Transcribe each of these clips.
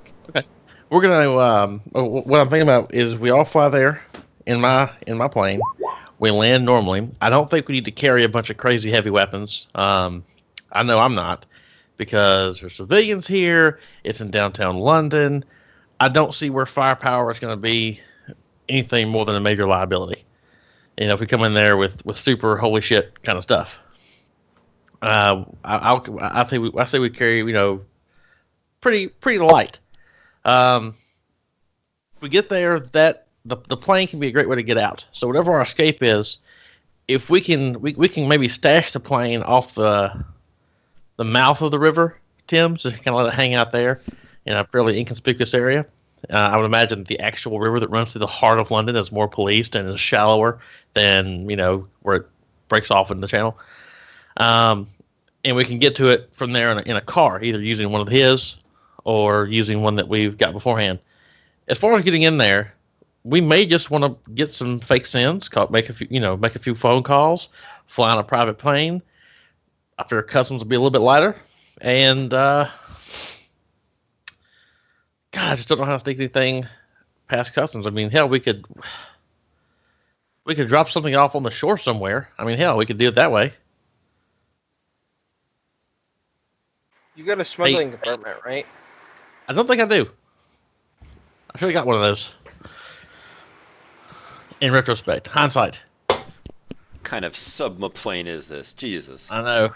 quick. Okay. We're gonna. What I'm thinking about is we all fly there in my plane. We land normally. I don't think we need to carry a bunch of crazy heavy weapons. I know I'm not because there's civilians here. It's in downtown London. I don't see where firepower is going to be anything more than a major liability. If we come in there with super holy shit kind of stuff. I say we carry pretty light. If we get there, that the plane can be a great way to get out. So whatever our escape is, if we can maybe stash the plane off the mouth of the river Thames, just kind of let it hang out there in a fairly inconspicuous area. I would imagine the actual river that runs through the heart of London is more policed and is shallower than where it breaks off in the channel. And we can get to it from there in a car, either using one of his or using one that we've got beforehand. As far as getting in there, we may just want to get some fake sins, make a few phone calls, fly on a private plane. After customs will be a little bit lighter, and God, I just don't know how to sneak anything past customs. I mean, hell, we could drop something off on the shore somewhere. I mean, hell, we could do it that way. You got a smuggling compartment, right? I don't think I do. I should have got one of those. In retrospect, hindsight. What kind of subplane is this? Jesus. I know.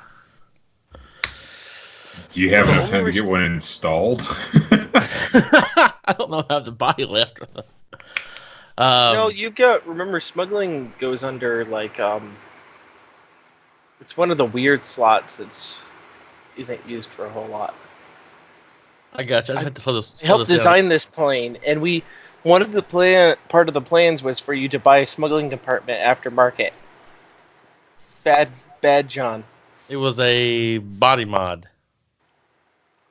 Do you have enough time to get one installed? I don't know how the body left. No, you've got. Remember, smuggling goes under it's one of the weird slots that's isn't used for a whole lot. I got you. I had to slow this. I helped design this plane, and one of the part of the plans was for you to buy a smuggling compartment aftermarket. Bad, John. It was a body mod.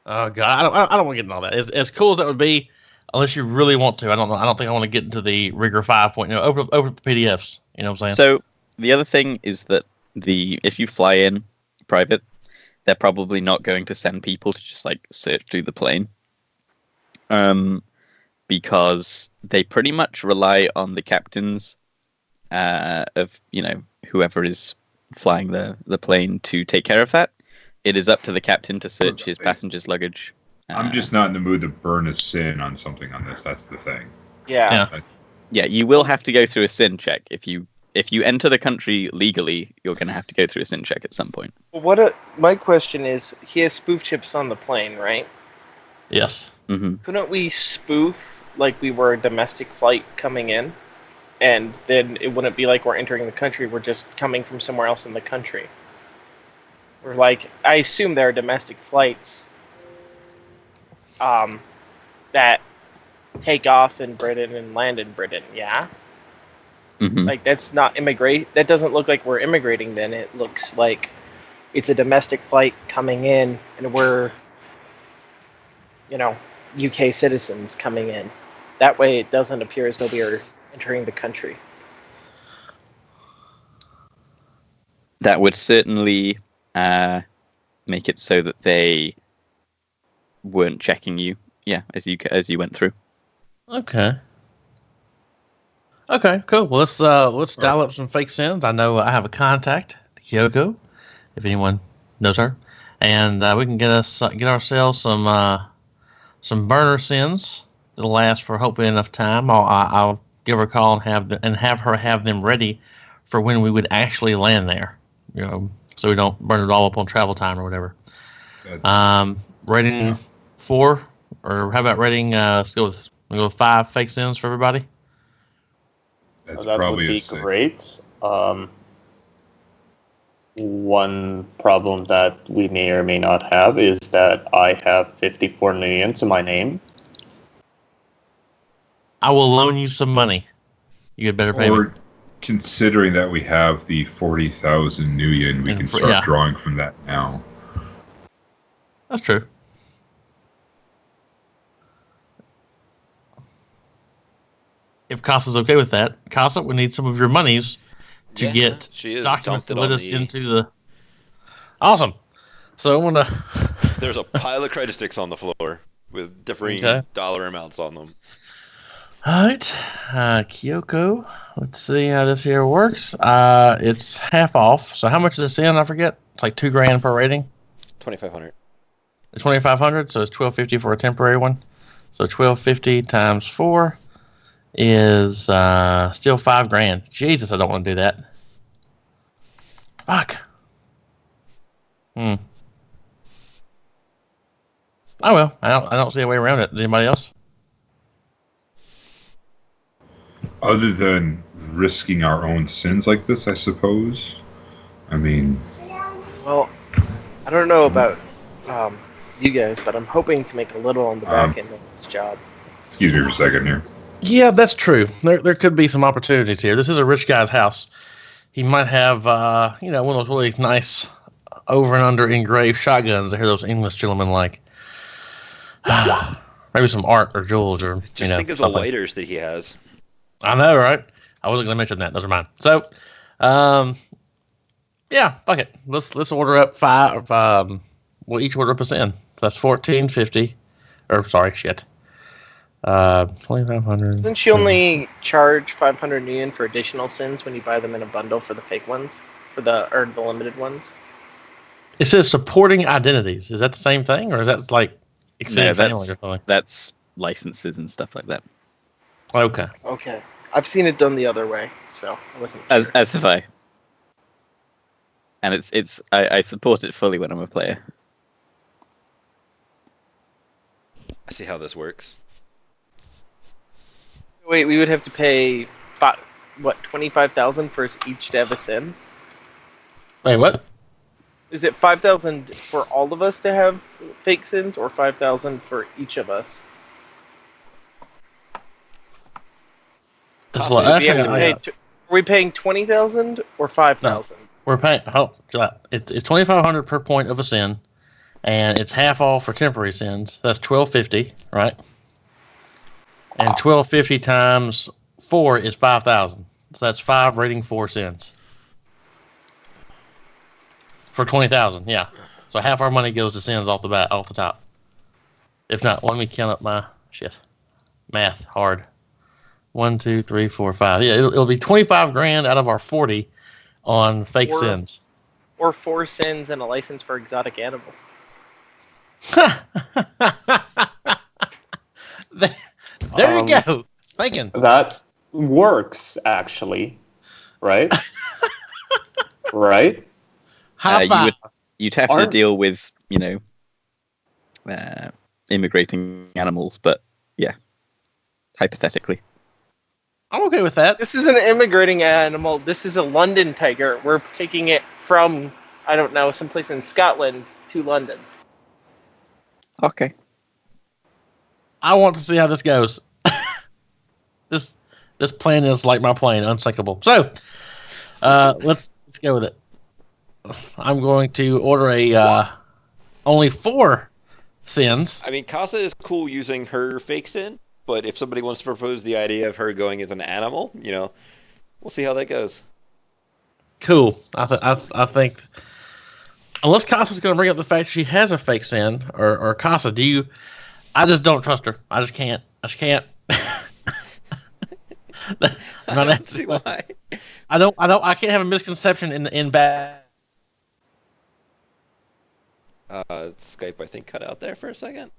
Oh god, I don't want to get into all that. As cool as that would be, unless you really want to. I don't know. I don't think I want to get into the Rigor 5.0. Open the PDFs. You know what I'm saying? So the other thing is that if you fly in private, they're probably not going to send people to just search through the plane. Because they pretty much rely on the captains of whoever is flying the plane to take care of that. It is up to the captain to search his passengers' luggage. I'm just not in the mood to burn a sin on something on this. That's the thing. Yeah. Yeah, you will have to go through a sin check. If you enter the country legally, you're going to have to go through a sin check at some point. My question is, he has spoof chips on the plane, right? Yes. Mm-hmm. Couldn't we spoof like we were a domestic flight coming in, and then it wouldn't be like we're entering the country, we're just coming from somewhere else in the country? Or I assume there are domestic flights that take off in Britain and land in Britain, yeah? Mm-hmm. That's not immigrate. That doesn't look like we're immigrating then. It looks like it's a domestic flight coming in, and we're, UK citizens coming in. That way it doesn't appear as though we are entering the country. That would certainly make it so that they weren't checking you, as you went through. Okay, cool. Well, let's dial up some fake sins. I know I have a contact, Kyoko, if anyone knows her, and we can get ourselves some burner sins that'll last for hopefully enough time. I'll give her a call and have her have them ready for when we would actually land there. So we don't burn it all up on travel time or whatever. Rating 4, or how about rating? Let's go with 5 fake sins for everybody. That would be great. One problem that we may or may not have is that I have 54 million to my name. I will loan you some money. You get better payment. Or considering that we have the 40,000 new yen, we can start drawing from that now. That's true. If Kasa's okay with that, Kasa, we need some of your monies to get documents to let us into the... Awesome. So I'm gonna... There's a pile of credit sticks on the floor. with differing Okay. dollar amounts on them. All right, Kyoko. Let's see how this here works. It's half off. So how much is this in? I forget. It's like $2,000 per rating. 2,500. It's 2,500. So it's 1,250 for a temporary one. So 1,250 times 4 is still $5,000. Jesus, I don't want to do that. Fuck. Oh well, I don't see a way around it. Does anybody else? Other than risking our own sins like this, I suppose. I mean, Well, I don't know about you guys, but I'm hoping to make a little on the back end of this job. excuse me for a second here. Yeah, that's true. There could be some opportunities here. This is a rich guy's house. He might have, one of those really nice over and under engraved shotguns. I hear those English gentlemen like. Maybe some art or jewels or Just think of something. the lighters that he has. I know, right? I wasn't going to mention that. Those are mine. So, yeah, fuck it. Let's order up 5. We'll each order up a sin. That's 1,450. Or sorry, shit. 2,500. Doesn't she only charge 500 yen for additional sins when you buy them in a bundle for the fake ones, or the limited ones? It says supporting identities. Is that the same thing, or is that like extended family or something? That's licenses and stuff like that. Okay. Okay, I've seen it done the other way, so I wasn't. As sure. have I. And I support it fully when I'm a player. I see how this works. Wait, we would have to pay 25,000 for us each to have a sin? Wait, what? Is it 5,000 for all of us to have fake sins, or 5,000 for each of us? It's Kasa, like- We have to actually, pay. Are we paying 20,000 or 5,000? we're paying. It's 2,500 per point of a sin, and it's half off for temporary sins. That's 1,250, right? And 1,250 times 4 is 5,000. So that's 5 rating 4 sins for 20,000. Yeah. So half our money goes to sins off the top. If not, let me count up my shit. Math hard. 1, 2, 3, 4, 5. Yeah, it'll be 25,000 out of our 40 on fake sins. Or 4 sins and a license for exotic animals? There you go. Thinking. That works, actually. Right? Right? High five. You'd have to deal with, immigrating animals, but yeah, hypothetically. I'm okay with that. This is an immigrating animal. This is a London tiger. We're taking it from, I don't know, someplace in Scotland to London. Okay. I want to see how this goes. This plan is like my plane, unsinkable. So, let's go with it. I'm going to order only 4 sins. I mean, Kasa is cool using her fake sin, but if somebody wants to propose the idea of her going as an animal, we'll see how that goes. Cool. I think unless Kasa's going to bring up the fact she has a fake sin, or Kasa, do you? I just don't trust her. I just can't. I don't see why. I can't have a misconception in bad. Skype, I think, cut out there for a second.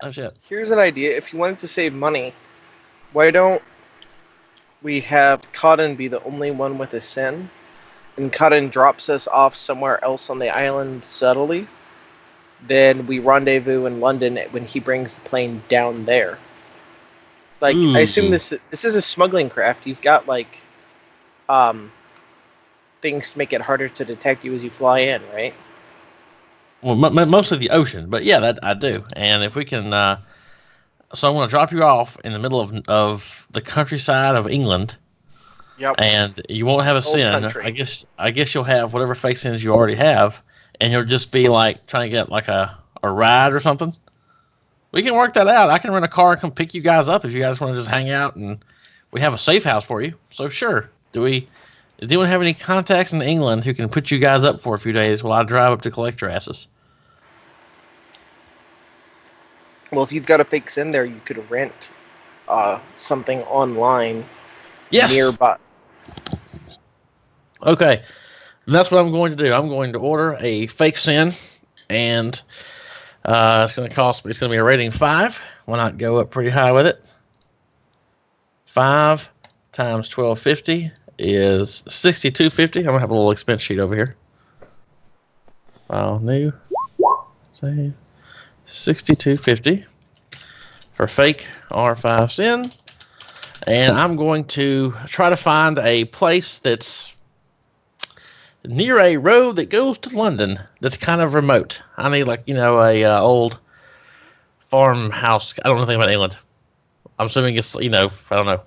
Oh shit. Here's an idea. If you wanted to save money, why don't we have Cotton be the only one with a sin, and Cotton drops us off somewhere else on the island subtly? Then we rendezvous in London when he brings the plane down there. Like, I assume this is a smuggling craft. You've got things to make it harder to detect you as you fly in, right? Well, mostly the ocean, but yeah, that I do. And if we can, so I'm going to drop you off in the middle of the countryside of England. Yep. And you won't have a Old sin. country. I guess you'll have whatever fake sins you already have, and you'll just be like trying to get like a ride or something. We can work that out. I can rent a car and come pick you guys up if you guys want to just hang out, and we have a safe house for you. So sure. Does anyone have any contacts in England who can put you guys up for a few days while I drive up to collect your asses? Well, if you've got a fake sin there, you could rent something online Yes. nearby. Okay. And that's what I'm going to do. I'm going to order a fake sin, and it's going to cost me. It's going to be a rating 5. Why not go up pretty high with it? 5 times 1250 is 6250. I'm gonna have a little expense sheet over here. File new. Save. 6250 for fake R5 sin, and I'm going to try to find a place that's near a road that goes to London. That's kind of remote. I need a old farmhouse. I don't know anything about England. I'm assuming it's I don't know.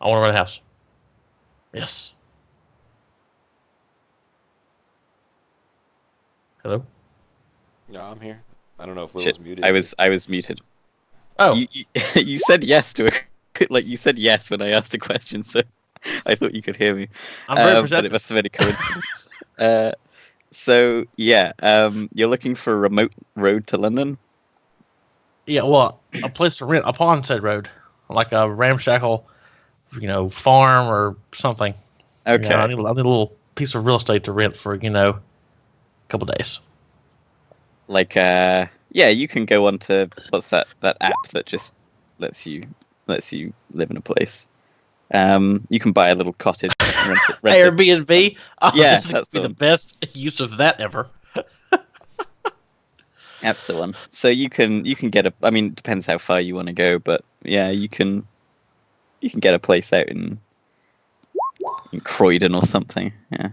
I want to rent a house. Yes. Hello? No, I'm here. I don't know if Will's Shit, muted. I was muted. Oh. You said yes to it. Like you said yes when I asked a question, so I thought you could hear me. I'm very But perceptive. it must have been a coincidence. So yeah, you're looking for a remote road to London. Yeah, well, a place to rent upon said road. Like a ramshackle, farm or something. Okay. I need a little piece of real estate to rent for, a couple days. Like yeah, you can go on to what's that app that just lets you live in a place. You can buy a little cottage and rent it. Airbnb? Oh, Yeah, this that's would be the the one. best use of that ever. That's the one. So you can get I mean, it depends how far you want to go, but yeah, you can get a place out in Croydon or something. Yeah.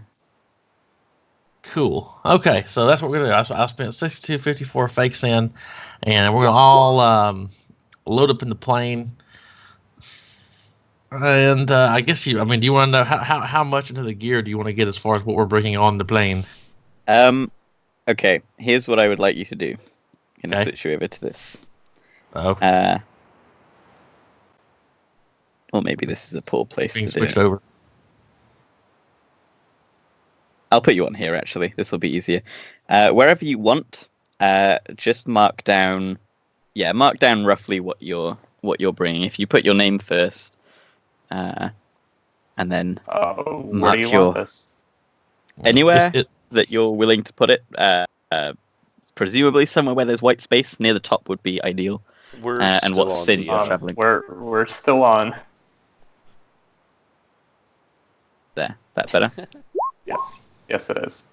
Cool. Okay, so that's what we're gonna do. I spent $62.50 for a fake sin, and we're gonna all load up in the plane. And I guess do you want to know how much into the gear do you want to get as far as what we're bringing on the plane? Okay. Here's what I would like you to do. I'm gonna Okay. switch you over to this. Okay, Or maybe this is a poor place being to do switched it. over. I'll put you on here. Actually, this will be easier. Wherever you want, just mark down roughly what you're bringing. If you put your name first, and then Where Mark do you your- want this? anywhere It- that you're willing to put it, presumably somewhere where there's white space near the top would be ideal. We're and still what on sin the, you're traveling. We're still on. There, that better. Yes, it is.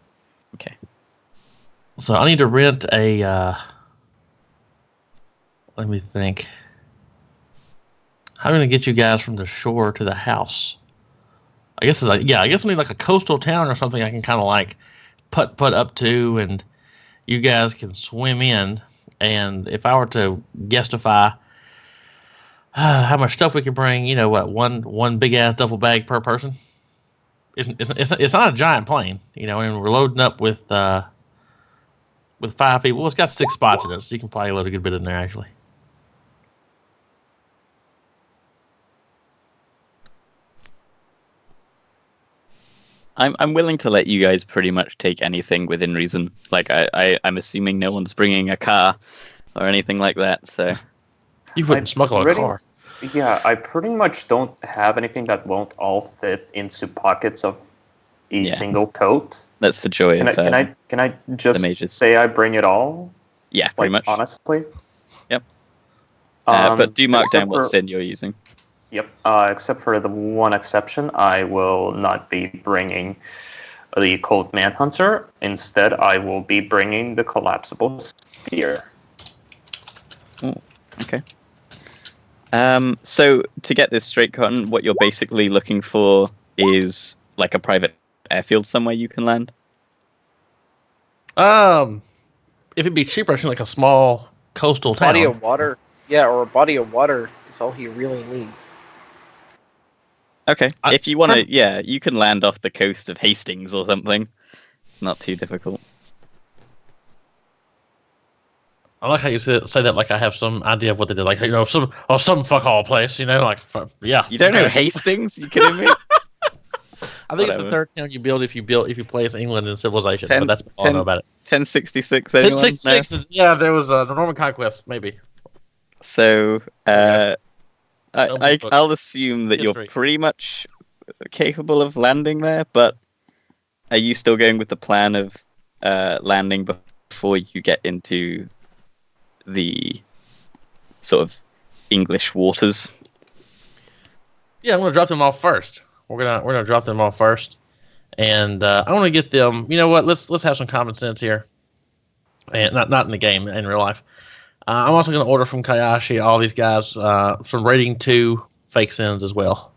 Okay. So I need to rent a. Let me think. How am I gonna get you guys from the shore to the house? I guess I guess we need like a coastal town or something I can kind of like put up to, and you guys can swim in. And if I were to guessify how much stuff we could bring, one big ass duffel bag per person. It's not a giant plane, and we're loading up with 5 people. Well, it's got 6 spots in it, so you can probably load a good bit in there actually. I'm willing to let you guys pretty much take anything within reason. Like I'm assuming no one's bringing a car or anything like that. So You wouldn't smuggle a pretty- car. Yeah, I pretty much don't have anything that won't all fit into pockets of a Yeah. single coat. that's the joy Can of I just mages. say I bring it all? yeah, pretty much. Honestly. Yep. Um, But do mark except down what for- sin you're using. Yep. Except for the one exception, I will not be bringing the Cold Manhunter. Instead, I will be bringing the collapsible spear. Okay. So to get this straight, Cotton, what you're basically looking for is like a private airfield somewhere you can land. If it'd be cheaper, I think like a small coastal town. Body of water. Yeah, or a body of water is all he really needs. Okay. If you want to, yeah, you can land off the coast of Hastings or something. It's not too difficult. I like how you say that like I have some idea of what they did. Like, some fuck all place, yeah. You don't know Hastings? You kidding me? I think it's the Whatever. third town you build if you play as England in Civilization. Ten- but that's all I know about it. 1066, anyone? 1066. Yeah, there was the Norman Conquest, maybe. So, Okay. Don't be booked. I'll assume that you're History. pretty much capable of landing there, but are you still going with the plan of landing before you get into the sort of English waters? Yeah, I'm gonna drop them off first. We're gonna drop them off first, and I want to get them. You know what? Let's have some common sense here, and not in the game, in real life. I'm also gonna order from Kayashi all these guys some rating 2 fake sins as well.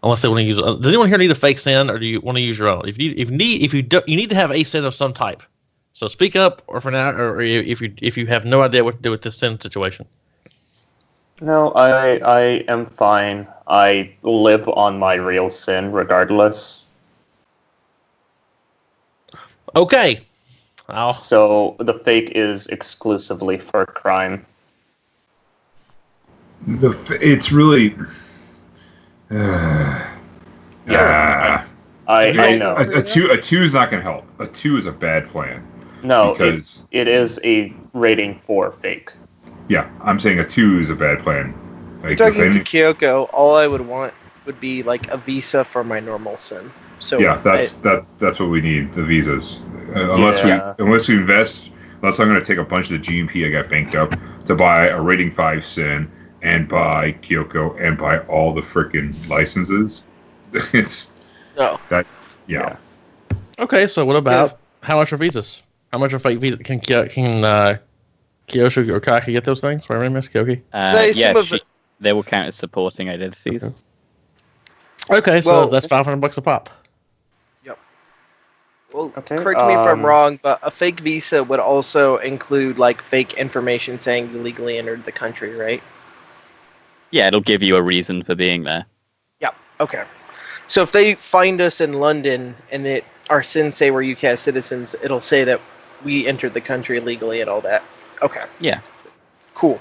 Unless they want to use. Does anyone here need a fake sin, or do you want to use your own? If you need to have a sin of some type. So speak up, or for now, or if you have no idea what to do with this sin situation. No, I am fine. I live on my real sin regardless. Okay. So the fake is exclusively for crime. It's really. Yeah, I know. A two is not going to help. A 2 is a bad plan. No, because it is a rating 4 fake. yeah, I'm saying a 2 is a bad plan. Like, Talking to Kyoko, all I would want would be like a visa for my normal sin. So yeah, that's what we need, the visas. Unless we invest, unless I'm going to take a bunch of the GMP I got banked up to buy a rating 5 sin and buy Kyoko and buy all the freaking licenses. It's yeah. Okay, so what about how much are visas? How much are fake visas? Can Kyoshi or Kaki get those things? Whatever her name is, Kyoki. They will count as supporting identities. Okay, so that's $500 a pop. Yep. Well, Okay, correct me if I'm wrong, but a fake visa would also include like fake information saying you legally entered the country, right? Yeah, it'll give you a reason for being there. Yep. Okay. So if they find us in London and our sins say we're UK citizens, it'll say that we entered the country legally and all that. Okay. Yeah. Cool.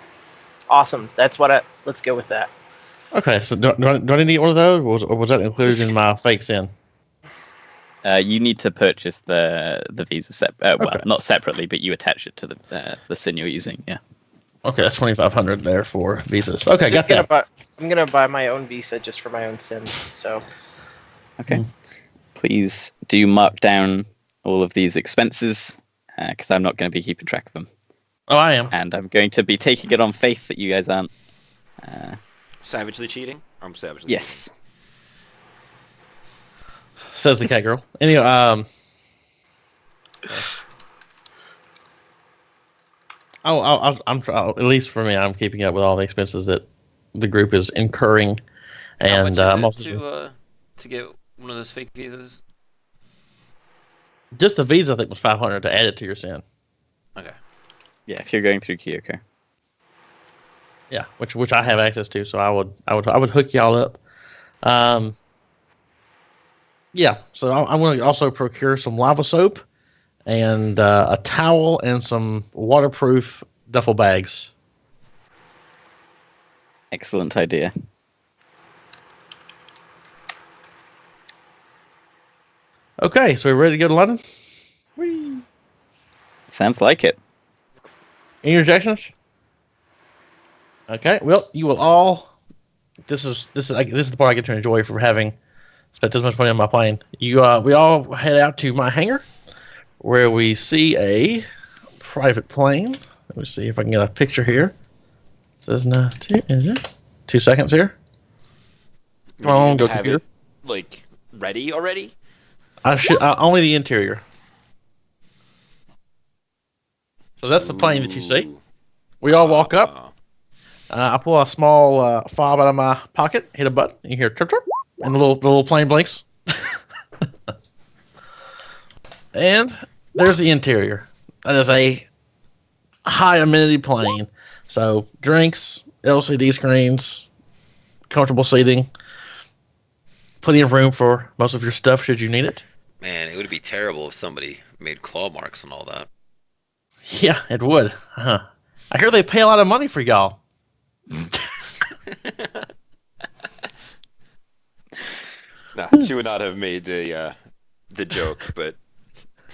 Awesome. Let's go with that. Okay, so do I need to get one of those, or was that included in my fake sin? You need to purchase the visa well, Okay. not separately, but you attach it to the sin you're using. Yeah. Okay, that's $2,500 there for visas. Okay, got that. I'm gonna buy my own visa just for my own sins. So. Okay. Please do mark down all of these expenses, because I'm not going to be keeping track of them. Oh, I am. And I'm going to be taking it on faith that you guys aren't. Savagely cheating? I'm savagely Yes. Says the cat girl. Anyway, I'm at least for me, I'm keeping up with all the expenses that the group is incurring, cheating. and How I'm much is also it to get one of those fake visas? just the visa. I think was $500 to add it to your sin. Okay. Yeah, if you're going through Kyoko. Yeah, which I have access to, so I would hook y'all up. Yeah, so I'm going to also procure some lava soap and a towel and some waterproof duffel bags. Excellent idea. Okay, so we're ready to go to London? Whee! Sounds like it. Any objections? Okay, well, you will all. This is the part I get to enjoy for having spent this much money on my plane. We all head out to my hangar, where we see a private plane. Let me see if I can get a picture here. It says no, 2 seconds here. Come on, go have computer. it, like, ready already? Only the interior. So that's the plane that you see. Ooh. We all walk up. I pull a small fob out of my pocket, hit a button, and you hear chirp chirp, and the little plane blinks. And there's the interior. That is a high amenity plane. So drinks, LCD screens, comfortable seating, plenty of room for most of your stuff should you need it. Man, it would be terrible if somebody made claw marks and all that. Yeah, it would. I hear they pay a lot of money for y'all. Nah, she would not have made the joke, but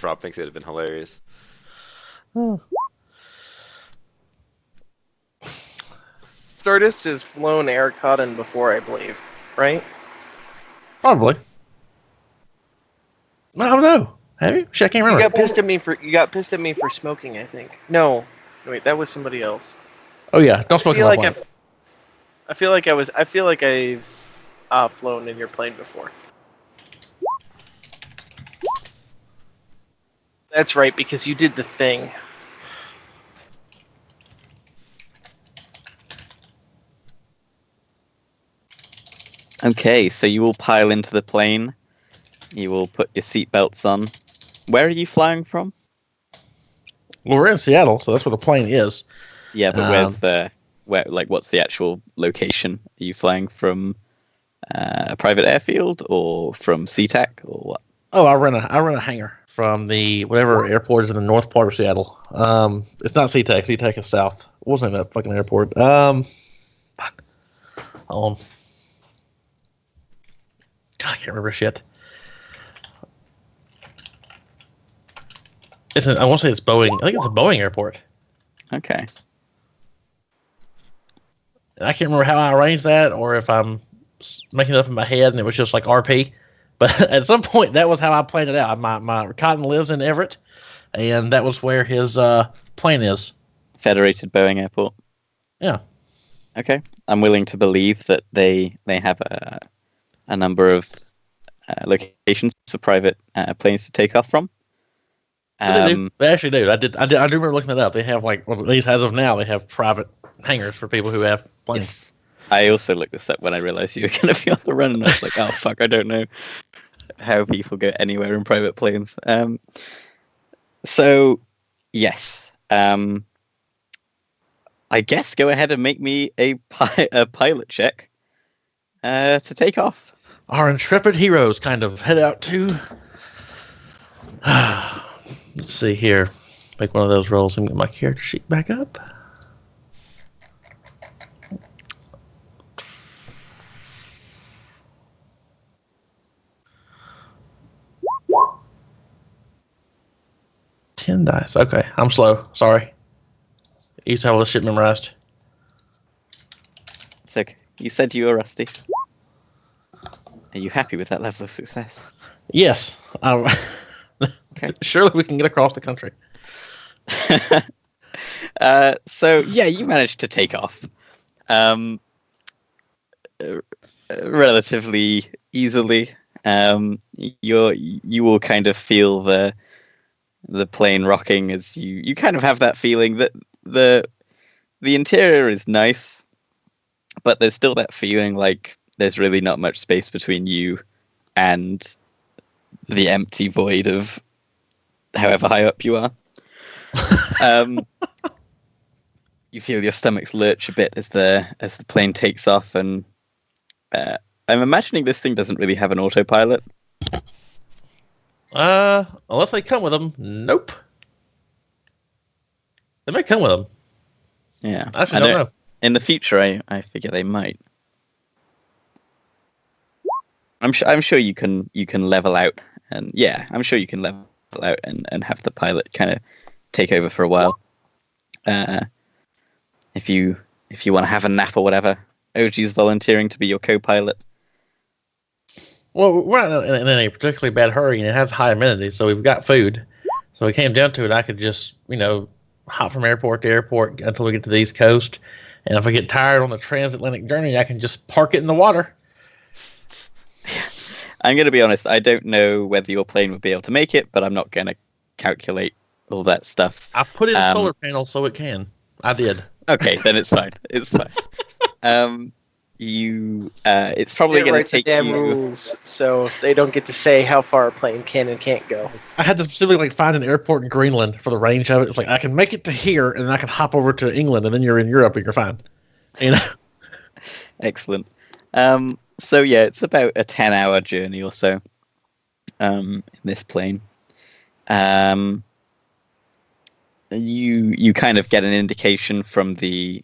Rob thinks it'd have been hilarious. Oh. Stardust has flown Eric Hodden before, I believe, right? Probably. I don't know. Have you? Shit, I can't You remember. got pissed at me for smoking, I think. No, wait, that was somebody else. Oh yeah, don't smoke in my plane. I feel like I've flown in your plane before. That's right, because you did the thing. Okay, so you will pile into the plane. You will put your seatbelts on. Where are you flying from? Well, we're in Seattle, so that's where the plane is. Yeah, but what's the actual location? Are you flying from a private airfield or from SeaTac or what? Oh, I run a hangar from the whatever airport is in the north part of Seattle. It's not SeaTac. SeaTac is south. What was the name of that fucking airport? Fuck. Hold on. God, I can't remember shit. I want to say it's Boeing. I think it's a Boeing airport. Okay. And I can't remember how I arranged that, or if I'm making it up in my head and it was just like RP. But at some point, that was how I planned it out. My Cotton lives in Everett, and that was where his plane is. Federated Boeing Airport. Yeah. Okay. I'm willing to believe that they have a number of locations for private planes to take off from. They actually do. I do remember looking that up. They have like, well, at least as of now, they have private hangars for people who have planes. Yes. I also looked this up when I realized you were going to be on the run, and I was like, oh fuck, I don't know how people go anywhere in private planes. So yes, I guess go ahead and make me a pilot check to take off. Our intrepid heroes kind of head out to. Let's see here. Make one of those rolls and get my character sheet back up. $10 dice. Okay, I'm slow. Sorry. I used to have all this shit memorized. It's okay. You said you were rusty. Are you happy with that level of success? Yes. Okay. Surely we can get across the country. So yeah, you managed to take off relatively easily. You will kind of feel the plane rocking as you kind of have that feeling that the interior is nice, but there's still that feeling like there's really not much space between you and the empty void of however high up you are. You feel your stomachs lurch a bit as the plane takes off, and I'm imagining this thing doesn't really have an autopilot. Unless they come with them. Nope. They may come with them. Yeah, I actually don't know. In the future, I figure they might. I'm sure you can level out, and yeah, I'm sure you can level out and have the pilot kind of take over for a while. If you want to have a nap or whatever, OG's volunteering to be your co-pilot. Well, we're not in any particularly bad hurry, and it has high amenities, so we've got food. So it came down to it, I could just, hop from airport to airport until we get to the East Coast. And if I get tired on the transatlantic journey, I can just park it in the water. I'm going to be honest, I don't know whether your plane would be able to make it, but I'm not going to calculate all that stuff. I put in a solar panel so it can. I did. Okay, then it's fine. It's fine. It's probably going to take damn you rules, so they don't get to say how far a plane can and can't go. I had to specifically find an airport in Greenland for the range of it. It's like I can make it to here, and then I can hop over to England, and then you're in Europe, and you're fine. Excellent. So yeah, it's about a 10-hour journey or so. In this plane, you kind of get an indication from the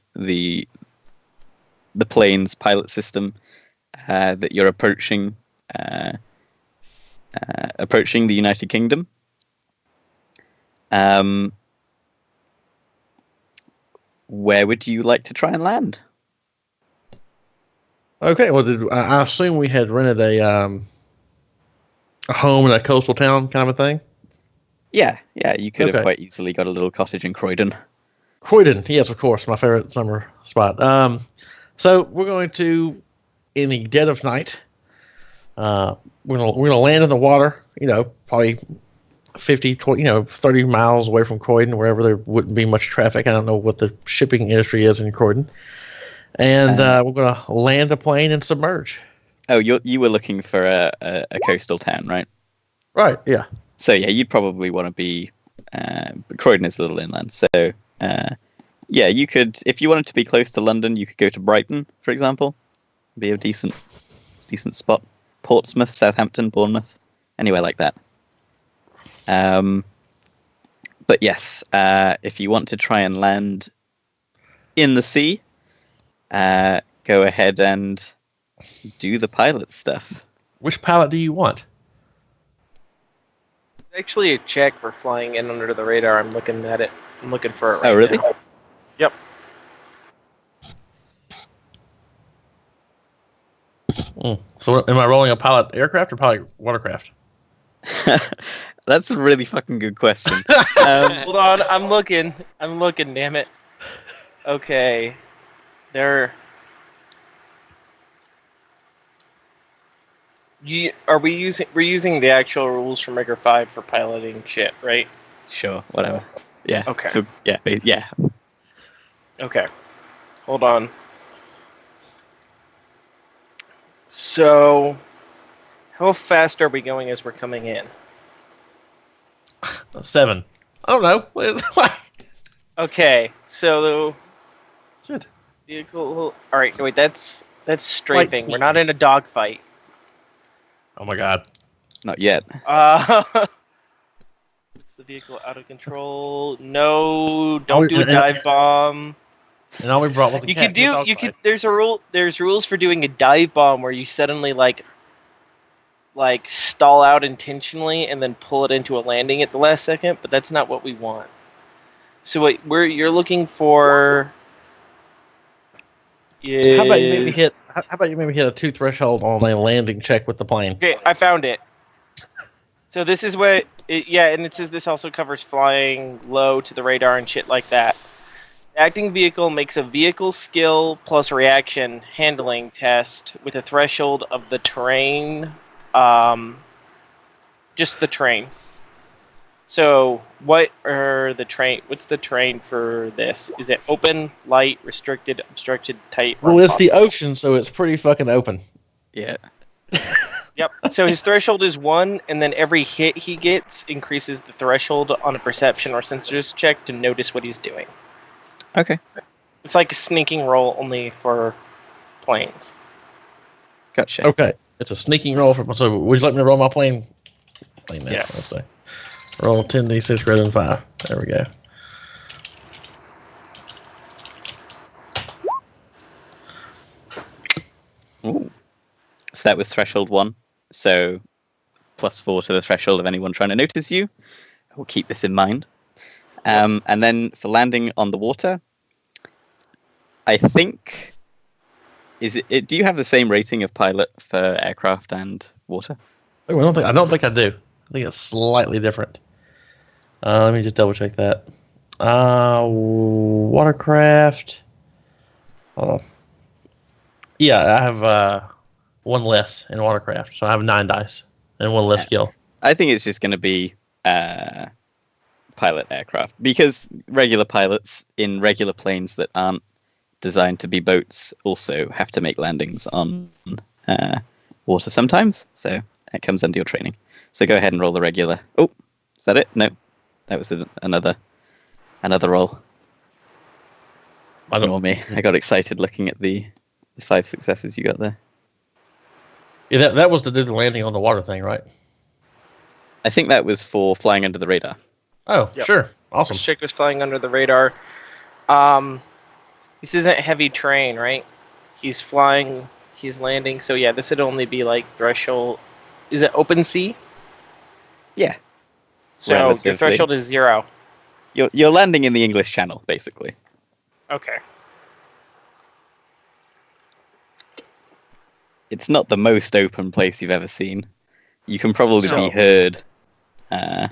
plane's pilot system that you're approaching approaching the United Kingdom. Where would you like to try and land? Okay, well, I assume we had rented a home in a coastal town kind of a thing? Yeah, you could have Okay. quite easily got a little cottage in Croydon. Croydon, yes, of course, my favorite summer spot. So we're going to, in the dead of night, we're gonna land in the water. Probably 50, 20, 30 miles away from Croydon, wherever there wouldn't be much traffic. I don't know what the shipping industry is in Croydon, and we're gonna land a plane and submerge. Oh, you were looking for a coastal town, right? Right. Yeah. So yeah, you'd probably want to be. Croydon is a little inland, so yeah, you could, if you wanted to be close to London, you could go to Brighton, for example. Be a decent spot. Portsmouth, Southampton, Bournemouth, anywhere like that. But yes, if you want to try and land in the sea, go ahead and do the pilot stuff. Which pilot do you want? Actually, a check for flying in under the radar. I'm looking at it. I'm looking for it right Oh, really? now. Yep. So, am I rolling a pilot aircraft or pilot watercraft? That's a really fucking good question. Hold on, I'm looking. Damn it. Okay, we're using the actual rules from Rigor 5 for piloting shit, right? Sure, whatever. Yeah. Okay. So yeah. Okay. Hold on. So, how fast are we going as we're coming in? 7. I don't know. Okay, so Shit. vehicle. All right, wait. That's strafing. Like- We're not in a dogfight. Oh my god. Not yet. Is the vehicle out of control? No, don't do a and- dive bomb. And all we brought was a You cat could do. You could. There's a rule. There's rules for doing a dive bomb where you suddenly like stall out intentionally and then pull it into a landing at the last second. But that's not what we want. So what you're looking for is. How about you maybe hit a 2 threshold on a landing check with the plane? Okay, I found it. So this is what. And it says this also covers flying low to the radar and shit like that. Acting vehicle makes a vehicle skill plus reaction handling test with a threshold of the terrain, just the terrain. So what's the terrain for this? Is it open, light, restricted, obstructed, tight? or Well, it's the impossible? ocean, so it's pretty fucking open. Yeah. Yep. So his threshold is 1, and then every hit he gets increases the threshold on a perception or sensors check to notice what he's doing. Okay. It's like a sneaking roll only for planes. Gotcha. Okay. It's a sneaking roll. So would you let me roll my plane? Plane now, Yes. let's say. Roll 10d6 greater than 5. There we go. Ooh. So that was threshold 1. So +4 to the threshold of anyone trying to notice you. We'll keep this in mind. And then for landing on the water, I think do you have the same rating of pilot for aircraft and water? Oh, I don't think I do. I think it's slightly different. Let me just double check that. Watercraft. Hold on. Yeah, I have 1 less in watercraft, so I have 9 dice and 1 less skill. I think it's just going to be pilot aircraft, because regular pilots in regular planes that aren't designed to be boats also have to make landings on water sometimes, so it comes under your training. So go ahead and roll the regular. Oh, is that it? No, that was another roll. Ignore me. I got excited looking at the 5 successes you got there. Yeah, that was to do the landing on the water thing, right? I think that was for flying under the radar. Oh, Yep. sure. Awesome. This chick was flying under the radar. This isn't heavy terrain, right? He's flying He's landing. So yeah, this would only be like threshold. Is it open sea? Yeah. So your Relatively. threshold is 0. You're landing in the English Channel, basically. Okay. It's not the most open place you've ever seen. You can probably So- be heard on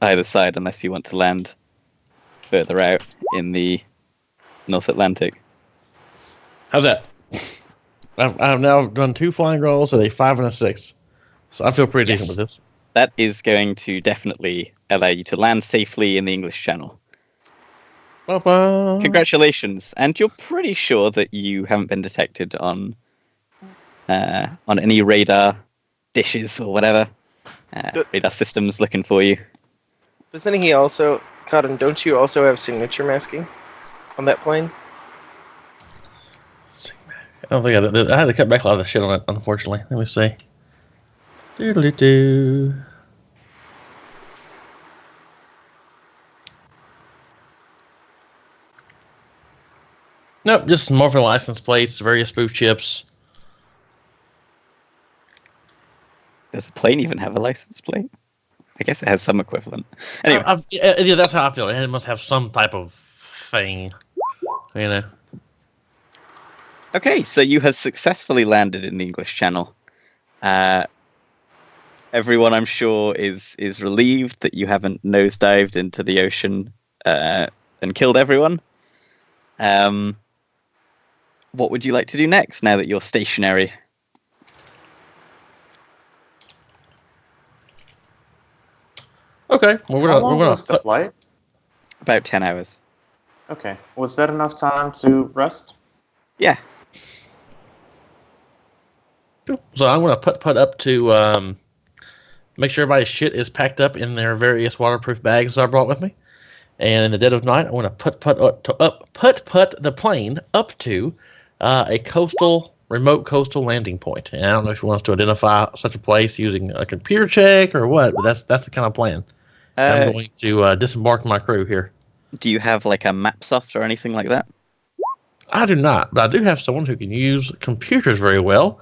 either side, unless you want to land further out in the North Atlantic. How's that? I've now done 2 flying rolls and a 5 and a 6. So I feel pretty decent with this. That is going to definitely allow you to land safely in the English Channel. Ba-ba. Congratulations, and you're pretty sure that you haven't been detected on any radar dishes or whatever. Radar systems looking for you. Doesn't he also, Cotton? Don't you also have signature masking on that plane? I don't think I did. I had to cut back a lot of the shit on it, unfortunately. Let me see. Doodly-doo. Nope, just morphing license plates, various spoof chips. Does a plane even have a license plate? I guess it has some equivalent. Anyway, Yeah, that's how I feel. It must have some type of thing, you know. okay, so you have successfully landed in the English Channel. Everyone, I'm sure, is relieved that you haven't nosedived into the ocean and killed everyone. What would you like to do next, now that you're stationary? Okay, well, How long we're gonna was the flight? About 10 hours. Okay. Was that enough time to rest? Yeah. So I'm gonna put up to make sure everybody's shit is packed up in their various waterproof bags that I brought with me. And in the dead of night, I'm gonna put the plane up to a remote coastal landing point. And I don't know if you want us to identify such a place using a computer check or what, but that's the kind of plan. I'm going to disembark my crew here. Do you have like a map soft or anything like that? I do not, but I do have someone who can use computers very well.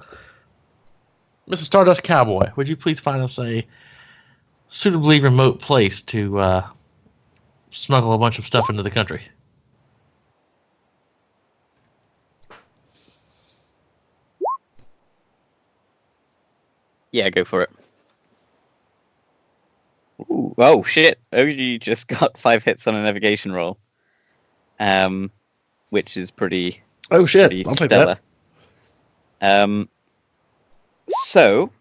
Mr. Stardust Cowboy, would you please find us a suitably remote place to smuggle a bunch of stuff into the country? Yeah, go for it. Ooh, oh shit! OG just got 5 hits on a navigation roll, which is pretty Oh shit! pretty I'll take stellar. that. So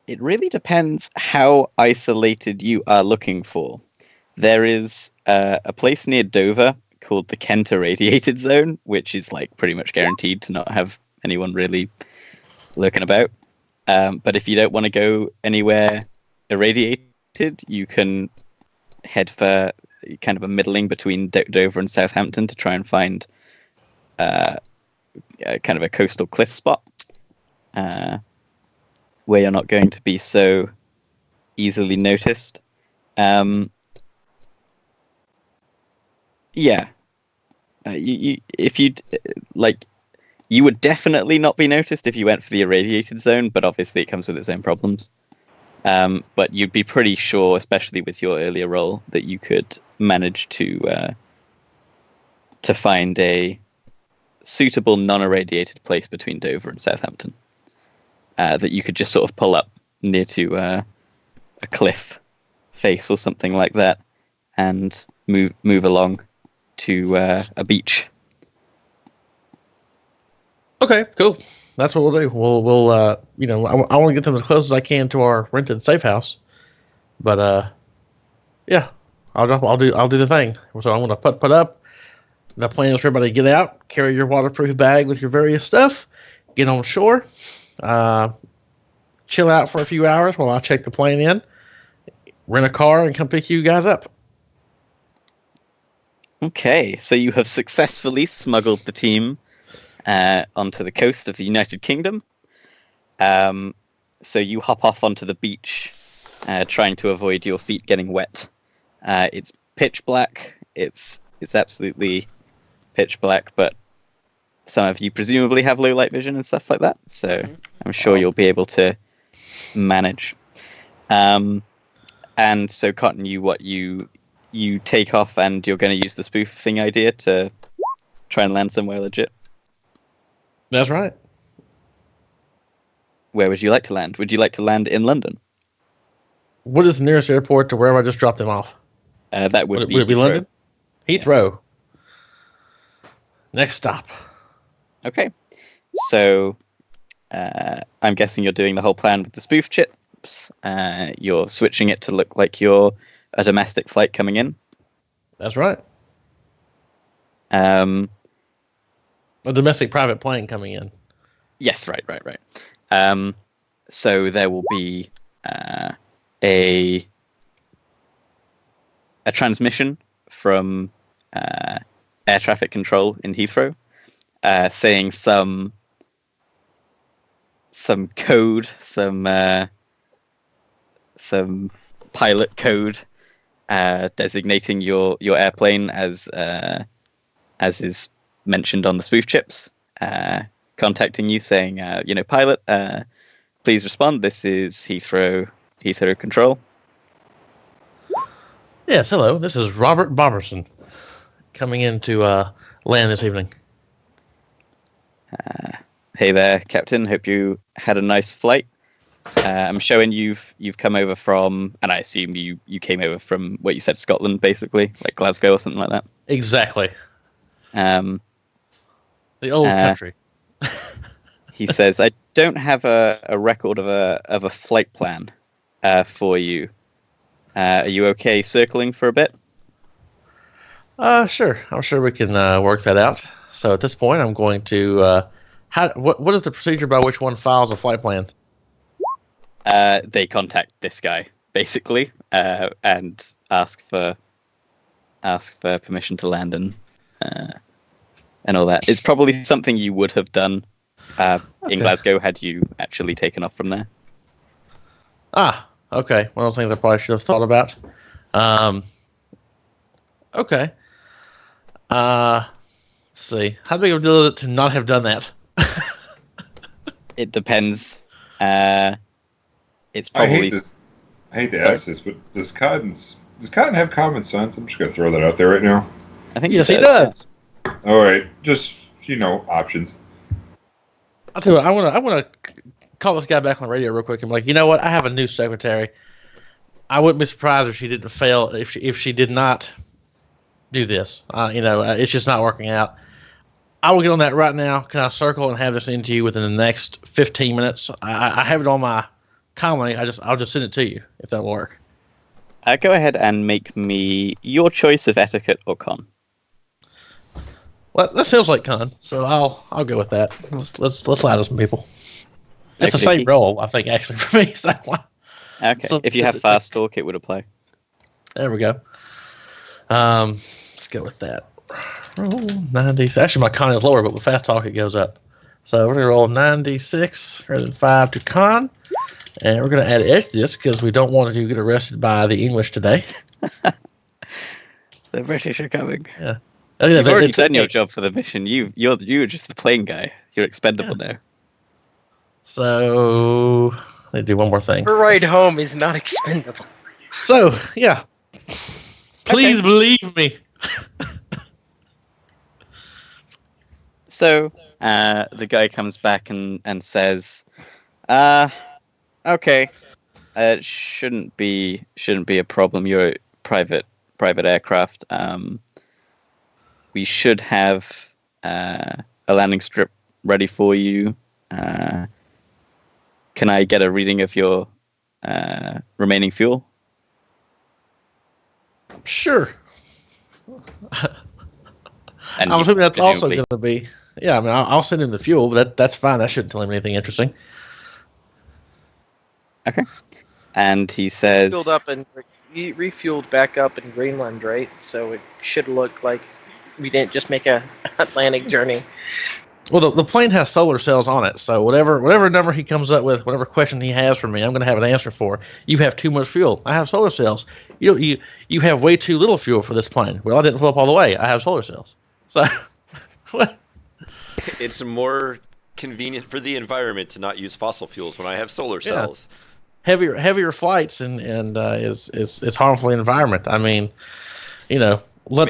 it really depends how isolated you are looking for. There is a place near Dover called the Kent Irradiated Zone, which is like pretty much guaranteed to not have anyone really lurking about. But if you don't want to go anywhere irradiated, you can head for kind of a middling between Dover and Southampton to try and find kind of a coastal cliff spot where you're not going to be so easily noticed. Yeah, if you like, you would definitely not be noticed if you went for the irradiated zone, but obviously it comes with its own problems. But you'd be pretty sure, especially with your earlier role, that you could manage to find a suitable non-irradiated place between Dover and Southampton that you could just sort of pull up near to a cliff face or something like that, and move along to a beach. Okay, cool. That's what we'll do. We'll you know, I want to get them as close as I can to our rented safe house, but yeah, I'll do the thing. So I'm gonna put up. The plan is for everybody to get out, carry your waterproof bag with your various stuff, get on shore, chill out for a few hours while I check the plane in, rent a car, and come pick you guys up. Okay, so you have successfully smuggled the team onto the coast of the United Kingdom. So you hop off onto the beach, trying to avoid your feet getting wet. It's pitch black. It's absolutely pitch black, but some of you presumably have low light vision and stuff like that, so I'm sure you'll be able to manage. And so, Cotton, you take off, and you're going to use the spoof thing idea to try and land somewhere legit. That's right. Where would you like to land? Would you like to land in London? What is the nearest airport to wherever I just dropped them off? That would be it be Heathrow. London? Heathrow. Next stop. Okay. So, I'm guessing you're doing the whole plan with the spoof chips. You're switching it to look like you're a domestic flight coming in. That's right. A domestic private plane coming in. Yes, right. So there will be a transmission from air traffic control in Heathrow, saying some code, some pilot code, designating your airplane as is mentioned on the spoof chips, contacting you saying, pilot, please respond. This is Heathrow Control. Yes, hello. This is Robert Boberson coming in to land this evening. Hey there, Captain. Hope you had a nice flight. I'm showing you've come over from, and I assume you came over from what you said, Scotland, basically, like Glasgow or something like that. Exactly. The old country. He says, I don't have a record of a flight plan for you. Are you okay circling for a bit? Sure. I'm sure we can work that out. So at this point, I'm going to. What is the procedure by which one files a flight plan? They contact this guy basically and ask for permission to land and all that. It's probably something you would have done in Glasgow had you actually taken off from there. Okay. One of the things I probably should have thought about. Okay. Let's see. How big of a deal is it to not have done that? It depends. It's probably. I hate to ask this, but does Cotton have common sense? I'm just gonna throw that out there right now. I think yes, he does. All right, just options. I'll tell you what. I want to call this guy back on the radio real quick and be like, you know what? I have a new secretary. I wouldn't be surprised if she didn't fail. If she did not do this, it's just not working out. I will get on that right now. Can I circle and have this into you within the next 15 minutes? I have it on my comedy. I'll just send it to you if that'll work. Go ahead and make me your choice of etiquette or con. Well, that sounds like con, so I'll go with that. Let's lie to some people. It's the same role, I think, actually for me. So okay. So if you have fast talk, it would apply. There we go. Let's go with that. Roll 90. Actually, my con is lower, but with fast talk, it goes up. So we're going to roll 96 rather than 5 to con. And we're going to add edge to this because we don't want to get arrested by the English today. The British are coming. Yeah. You've already done your job for the mission. You're just the plane guy. You're expendable now. So let me do one more thing. Her ride home is not expendable. So, yeah. Please believe me. So the guy comes back and says, okay, it shouldn't be a problem. You're a private aircraft. We should have a landing strip ready for you. Can I get a reading of your remaining fuel? Sure. And I'm assuming that's also going to be. Yeah, I mean, I'll send him the fuel, but that's fine. That shouldn't tell him anything interesting. Okay. And he says, Filled up and refueled back up in Greenland, right? So it should look like we didn't just make a Atlantic journey. Well, the plane has solar cells on it, so whatever number he comes up with, whatever question he has for me, I'm going to have an answer for. You have too much fuel. I have solar cells. You have way too little fuel for this plane. Well, I didn't fill up all the way. I have solar cells. So, what? It's more convenient for the environment to not use fossil fuels when I have solar Yeah. cells. Heavier flights and is harmful to the environment. I mean, Make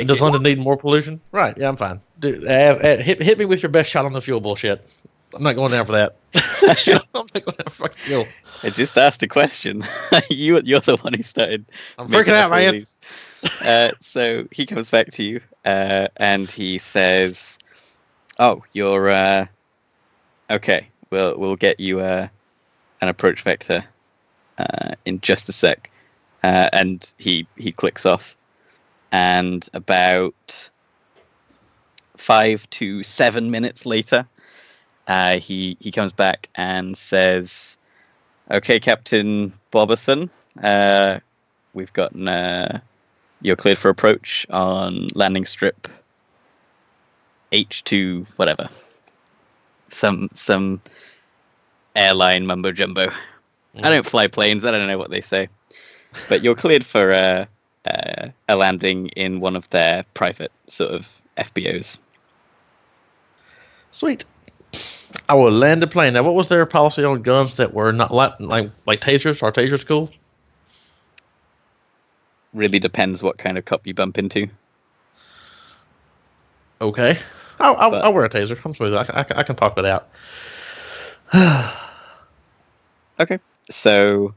does it London need more pollution? Right. Yeah, I'm fine. Dude, hit me with your best shot on the fuel bullshit. I'm not going down for that. I'm not going down for fucking fuel. I just asked a question. You're the one who started. I'm making freaking up out, all man. these. So he comes back to you, and he says, "Oh, you're okay. We'll get you an approach vector in just a sec." And he clicks off, and about 5 to 7 minutes later, he comes back and says, "Okay, Captain Boberson, we've gotten you're cleared for approach on landing strip H2 whatever, some airline mumbo jumbo. I don't fly planes. I don't know what they say, but you're cleared for a landing in one of their private sort of FBOs." Sweet. I will land a plane. Now, what was their policy on guns that were not like tasers? Are tasers cool? Really depends what kind of cop you bump into. Okay. I'll wear a taser. I'm smooth. I can talk that out. Okay, so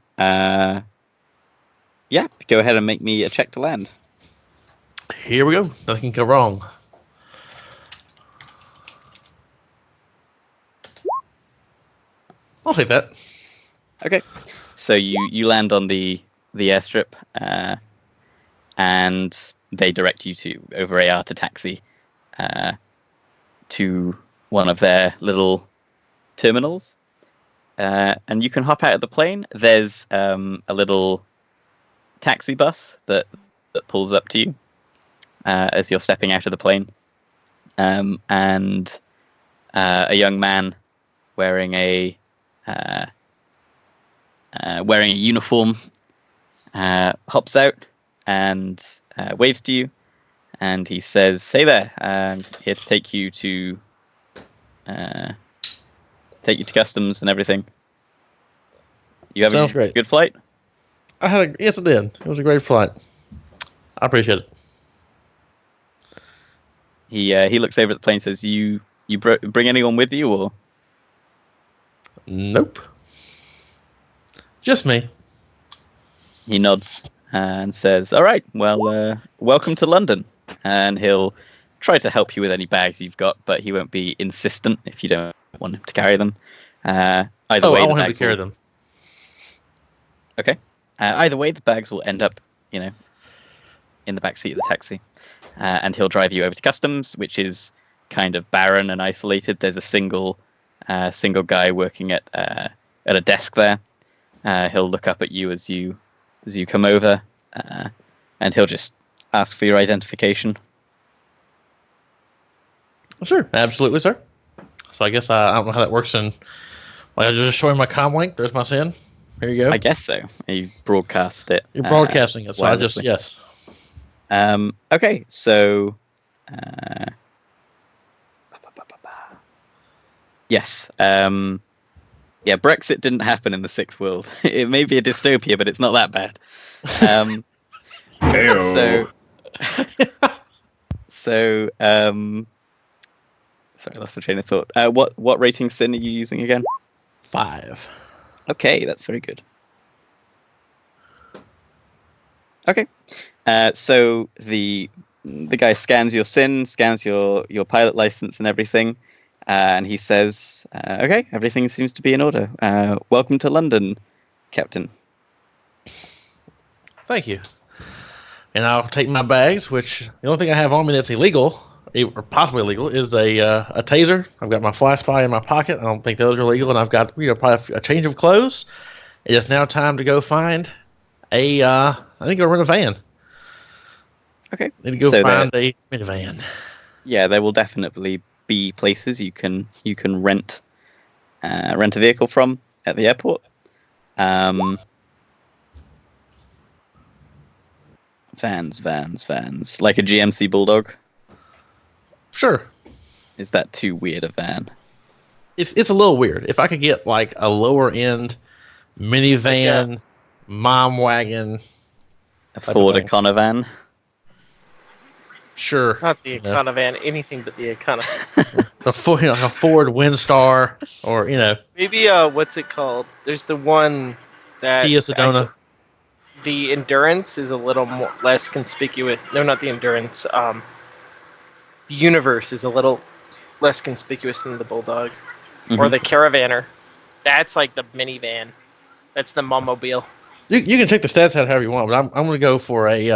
yeah, go ahead and make me a check to land. Here we go. Nothing can go wrong. I'll take that. Okay, so you land on the airstrip, and they direct you to over AR to taxi to one of their little terminals, and you can hop out of the plane. There's a little taxi bus that pulls up to you as you're stepping out of the plane, and a young man wearing a uniform hops out and waves to you, and he says, "Hey there, here to take you to customs and everything. You have Sounds a great. good flight?" Yes, it did. It was a great flight. I appreciate it. He looks over at the plane and says, "You bring anyone with you, or?" Nope. Just me. He nods and says, "All right, well, welcome to London." And he'll try to help you with any bags you've got, but he won't be insistent if you don't want him to carry them. Either way, I the want him to bags carry will... them. Okay. Either way, the bags will end up, in the back seat of the taxi, and he'll drive you over to customs, which is kind of barren and isolated. There's a single guy working at a desk there. He'll look up at you as you come over, and he'll just ask for your identification. Sure, absolutely, sir. So I guess I don't know how that works. And I just show him my comm link. There's my SIN. Here you go. I guess so. You broadcast it. You're broadcasting it, so I just wirelessly. yes. Okay, so yes. Yeah, Brexit didn't happen in the sixth world. It may be a dystopia, but it's not that bad. Heyo. So, sorry, I lost my train of thought. What rating SIN are you using again? 5. Okay, that's very good. Okay, so the guy scans your SIN, scans your pilot license and everything, and he says, "Okay, everything seems to be in order. Welcome to London, Captain." Thank you. And I'll take my bags, which the only thing I have on me that's illegal, or possibly illegal, is a taser. I've got my fly spy in my pocket. I don't think those are legal, and I've got probably a change of clothes. It is now time to go find I think I'll rent a van. Okay. Need to go So find a minivan. Yeah, there will definitely be places you can rent a vehicle from at the airport. Vans, like a GMC Bulldog. Sure. is that too weird a van? It's a little weird. If I could get like a lower end minivan, mom wagon, A Ford Econovan? sure. Not the Econovan, anything but the Econovan. A Ford Windstar, or Maybe what's it called? There's the one that Kia Sedona. The Endurance is a little less conspicuous. No, not the Endurance. The Universe is a little less conspicuous than the Bulldog, or the Caravaner. That's like the minivan. That's the Mommobile. You can check the stats out however you want, but I'm going to go for a.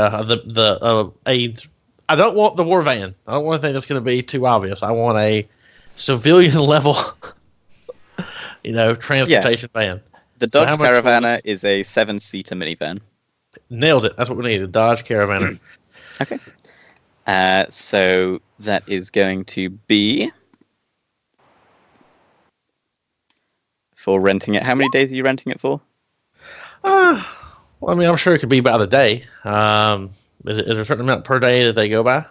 I don't want the war van. I don't want anything that's going to be too obvious. I want a civilian level, transportation van. The Dodge Caravaner is a 7-seater minivan. Nailed it. That's what we need. The Dodge Caravaner. Okay. So that is going to be for renting it. How many days are you renting it for? Well, I mean, I'm sure it could be by the day. Is there a certain amount per day that they go by?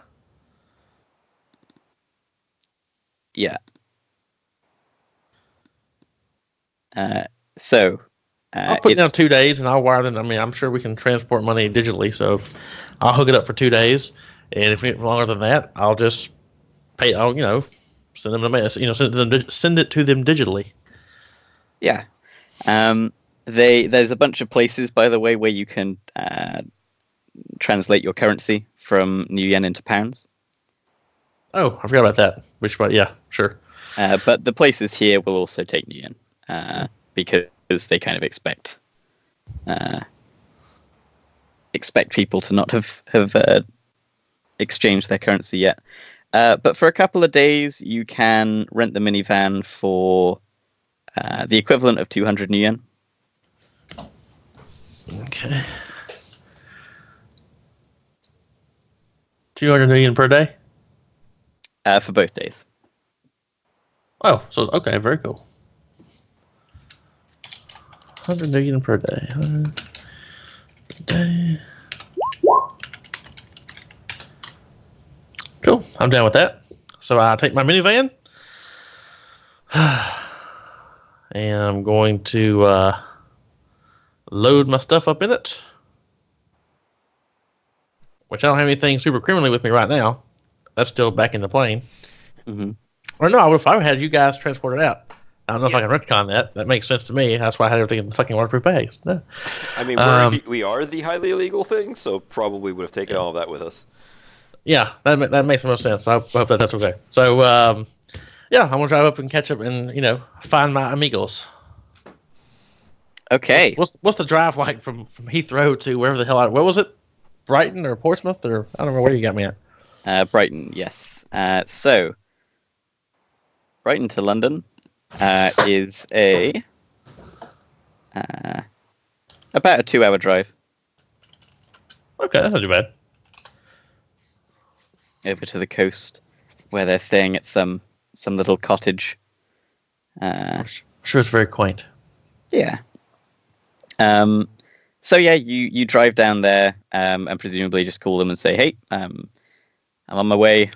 Yeah. I'll put down 2 days, and I'll wire them. I mean, I'm sure we can transport money digitally, so I'll hook it up for 2 days. And if it's longer than that, I'll just pay. I'll send them the mail. Send it to them digitally. Yeah. There's a bunch of places, by the way, where you can translate your currency from new yen into pounds. Oh, I forgot about that. But yeah, sure. But the places here will also take new yen because they kind of expect people to not have exchanged their currency yet. But for a couple of days, you can rent the minivan for the equivalent of 200 new yen. Okay. 200 million per day? For both days. Oh, so okay, very cool. 100 million per day. 100 per day. Cool. I'm down with that. So I take my minivan, and I'm going to load my stuff up in it. Which I don't have anything super criminally with me right now. That's still back in the plane. Mm-hmm. Or no, if I had you guys transport it out. I don't know if I can retcon that. That makes sense to me. That's why I had everything in the fucking waterproof bags. No. I mean, we are the highly illegal thing, so probably would have taken all of that with us. Yeah, that makes the most sense. I hope that's okay. So, I'm going to drive up and catch up and, find my amigos. Okay. What's the drive like from Heathrow to wherever the hell what was it? Brighton or Portsmouth? Or I don't know where you got me at. Brighton, yes. So, Brighton to London is about a 2-hour drive. Okay, that's not too bad. Over to the coast, where they're staying at some little cottage. I'm sure it's very quaint. Yeah. So yeah, you drive down there, and presumably just call them and say, "Hey, I'm on my way."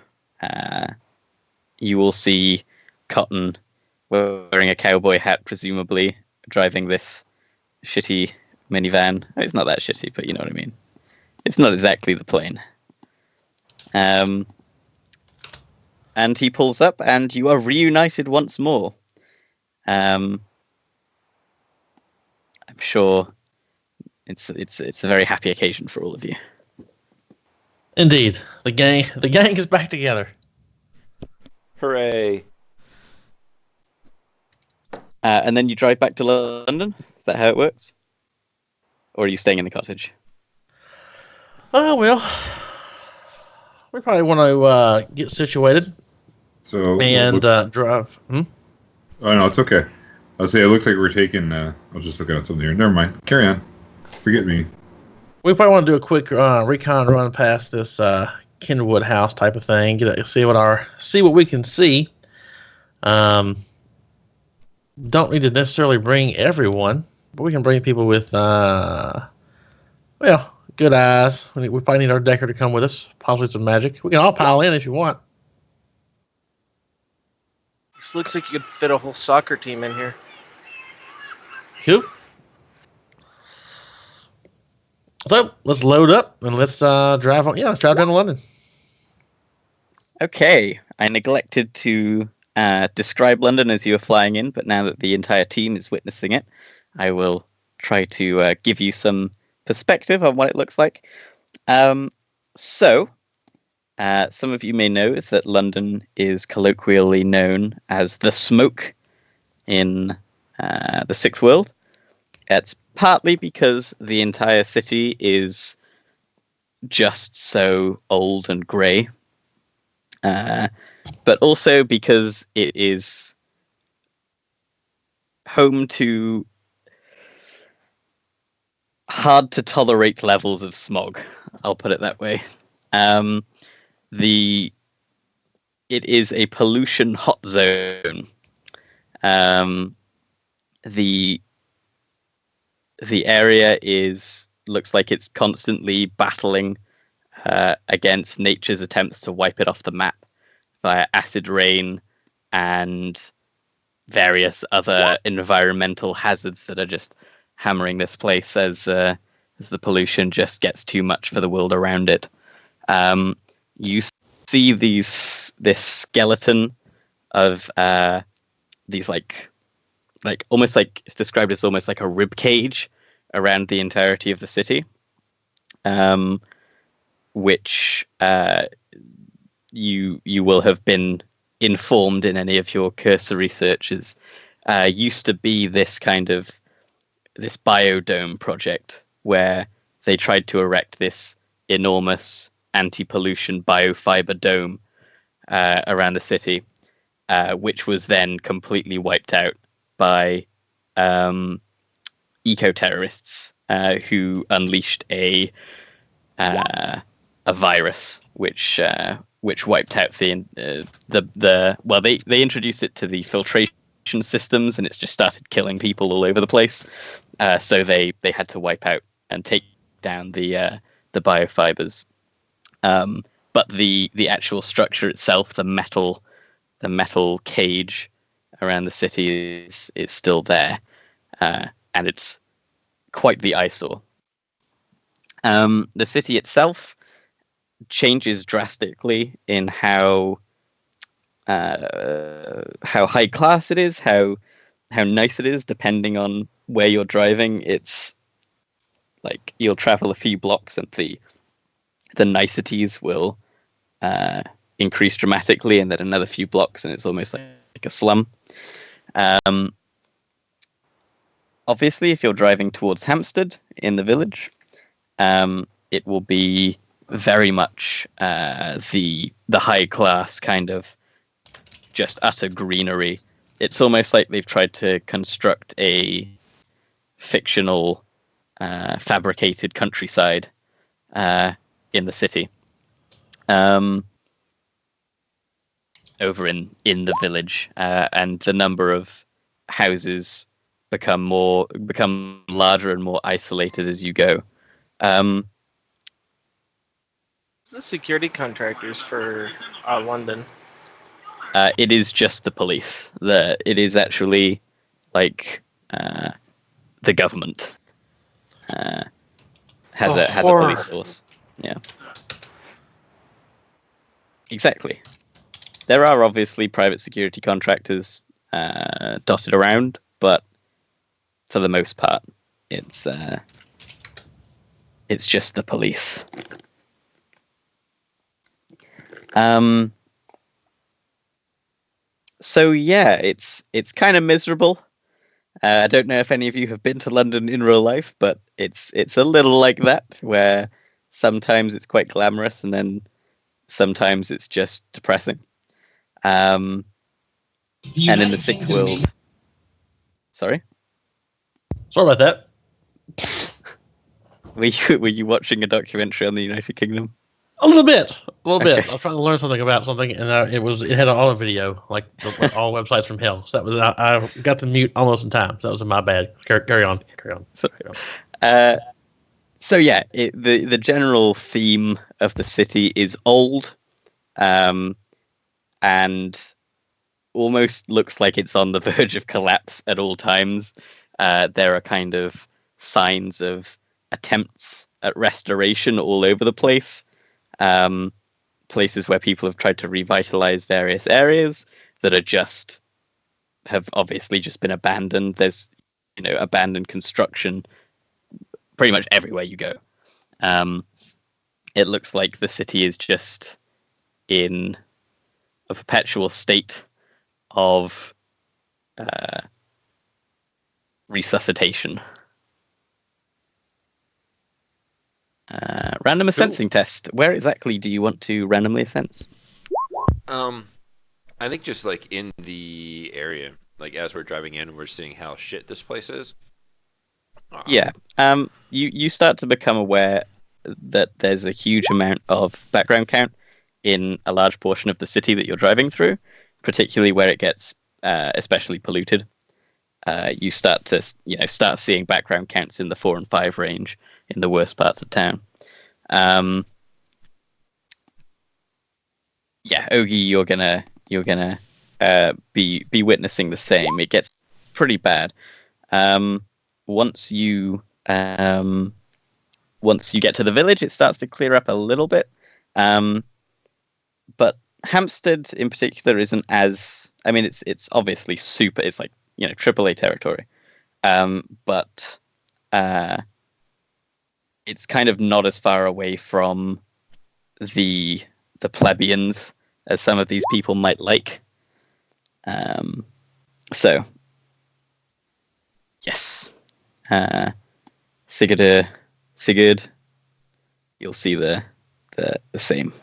You will see Cotton wearing a cowboy hat, presumably driving this shitty minivan. It's not that shitty, but you know what I mean. It's not exactly the plane. And he pulls up, and you are reunited once more. I'm sure it's a very happy occasion for all of you. Indeed, the gang is back together. Hooray! And then you drive back to London. Is that how it works? Or are you staying in the cottage? Oh well, we probably want to get situated. So and drive. Oh no, it's okay. I'll say it looks like we're taking. I was just looking at something here. Never mind. Carry on. Forget me. We probably want to do a quick recon run past this Kenwood house type of thing. See what we can see. Don't need to necessarily bring everyone, but we can bring people with good eyes. We probably need our decker to come with us. Possibly some magic. We can all pile in if you want. This looks like you could fit a whole soccer team in here. Cool. So let's load up and let's drive on. Yeah, let's drive down to London. Okay, I neglected to describe London as you were flying in, but now that the entire team is witnessing it, I will try to give you some perspective on what it looks like. So, some of you may know that London is colloquially known as the Smoke in the Sixth World. It's partly because the entire city is just so old and grey, but also because it is home to hard to tolerate levels of smog. I'll put it that way. It is a pollution hot zone. The area looks like it's constantly battling against nature's attempts to wipe it off the map via acid rain and various other environmental hazards that are just hammering this place as the pollution just gets too much for the world around it. You see this skeleton of these like almost like it's described as almost like a rib cage around the entirety of the city, which you will have been informed in any of your cursory searches used to be this biodome project where they tried to erect this enormous anti-pollution biofiber dome around the city, which was then completely wiped out by eco-terrorists who unleashed a virus which wiped out they introduced it to the filtration systems, and it's just started killing people all over the place. So they had to wipe out and take down the biofibers. But the actual structure itself, the metal cage around the city is still there, and it's quite the eyesore. The city itself changes drastically in how high class it is, how nice it is, depending on where you're driving. It's like you'll travel a few blocks and the niceties will increase dramatically, and then another few blocks and it's almost like a slum. Obviously, if you're driving towards Hampstead in the village, it will be very much the high class kind of just utter greenery. It's almost like they've tried to construct a fictional fabricated countryside in the city, over in the village, and the number of houses become larger and more isolated as you go. The security contractors for London. It is just the police. It is actually like the government has a police force. Yeah, exactly. There are obviously private security contractors dotted around, but for the most part, it's just the police. So yeah, it's kind of miserable. I don't know if any of you have been to London in real life, but it's a little like that, where sometimes it's quite glamorous and then sometimes it's just depressing. And in the Sixth World, sorry about that. Were you watching a documentary on the United Kingdom? A little bit. Okay. I was trying to learn something about something, and it had an auto video, like all websites from hell. So that was I got to mute almost in time. So that was my bad. Carry on. So yeah, the general theme of the city is old, and almost looks like it's on the verge of collapse at all times. There are kind of signs of attempts at restoration all over the place. Places where people have tried to revitalize various areas that have obviously just been abandoned. There's, abandoned construction pretty much everywhere you go. It looks like the city is just in a perpetual state of resuscitation. Random sensing test. Where exactly do you want to randomly sense? I think just like in the area, like as we're driving in, we're seeing how shit this place is. Yeah. You start to become aware that there's a huge amount of background count in a large portion of the city that you're driving through, particularly where it gets especially polluted. You start to start seeing background counts in the 4 and 5 range in the worst parts of town. Yeah, Ogie, you're gonna be witnessing the same. It gets pretty bad. Once you get to the village, it starts to clear up a little bit. But Hampstead in particular isn't as. I mean, it's obviously super. It's like AAA territory, but it's kind of not as far away from the plebeians as some of these people might like. So yes, Sigurd, you'll see the same.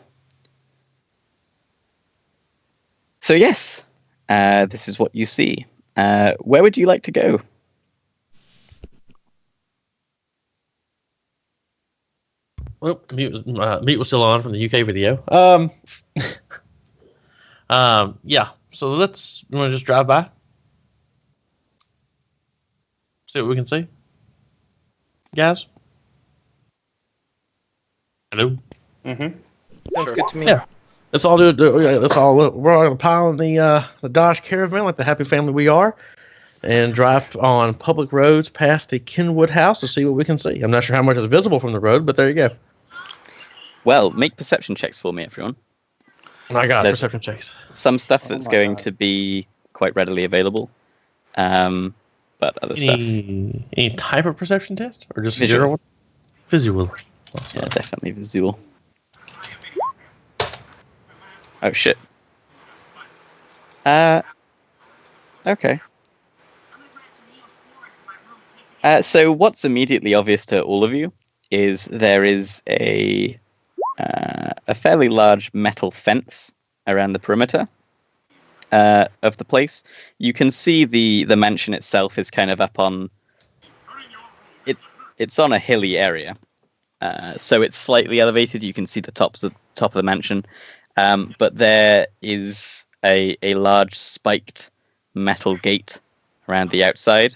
So yes, this is what you see. Where would you like to go? Well, mute was still on from the UK video. Yeah. So you want to just drive by? See what we can see? Guys? Hello? Mm-hmm. Sounds good to me. Yeah. Let's all we're all going to pile in the Dodge Caravan like the happy family we are and drive on public roads past the Kenwood house to see what we can see. I'm not sure how much is visible from the road, but there you go. Well, make perception checks for me, everyone. I got perception checks. Some stuff that's going to be quite readily available, but other stuff. Any type of perception test, or just visual? General? Visual. Yeah, definitely visual. Oh shit. Okay. So what's immediately obvious to all of you is there is a fairly large metal fence around the perimeter of the place. You can see the mansion itself is kind of up on it's on a hilly area, so it's slightly elevated. You can see the top of the mansion, but there is a large spiked metal gate around the outside,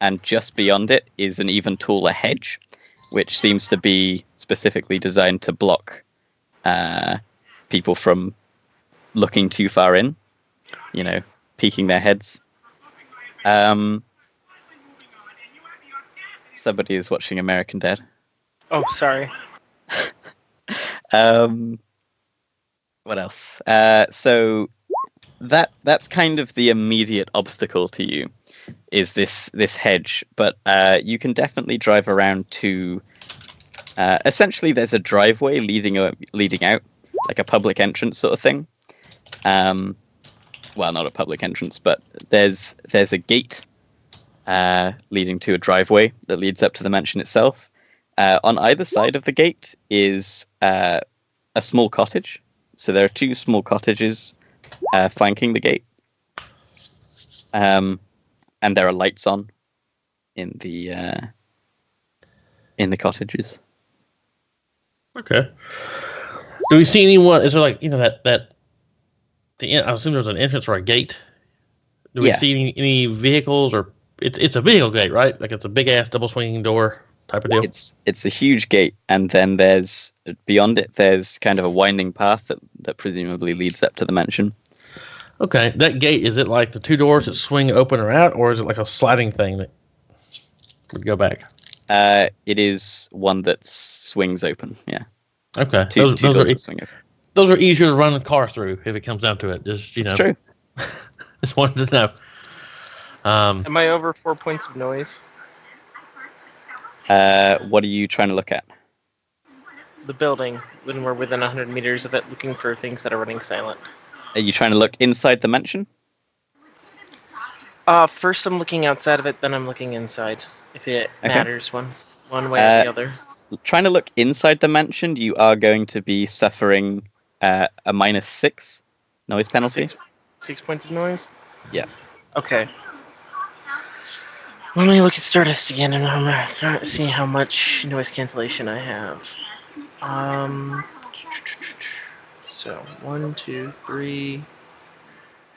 and just beyond it is an even taller hedge, which seems to be specifically designed to block people from looking too far in, peeking their heads. Somebody is watching American Dad. Oh, sorry. What else? So that's kind of the immediate obstacle to you, is this hedge. But you can definitely drive around to. Essentially, there's a driveway leading out, like a public entrance sort of thing. Well, not a public entrance, but there's a gate leading to a driveway that leads up to the mansion itself. On either side of the gate is a small cottage. So there are 2 small cottages flanking the gate, and there are lights on in the cottages. Okay. Do we see anyone? Is there I assume there's an entrance or a gate. Do we see any vehicles, or it's a vehicle gate, right? Like it's a big ass double swinging door type of deal. It's a huge gate, and then beyond it there's kind of a winding path that presumably leads up to the mansion. Okay, that gate, is it like the two doors that swing open or out, or is it like a sliding thing that would go back? It is one that swings open. Yeah, Okay, two those doors are that swing open. those are easier to run the car through if it comes down to it. Just It's true. just wanted to know. Am I over 4 points of noise? What are you trying to look at? The building, when we're within 100 meters of it, looking for things that are running silent. Are you trying to look inside the mansion? First I'm looking outside of it, then I'm looking inside. If it Okay. matters one way or the other. Trying to look inside the mansion, you are going to be suffering a -6 noise penalty. 6 points of noise? Yeah. Okay. Let me look at Stardust again and I'm trying to see how much noise cancellation I have. So 1, 2, 3,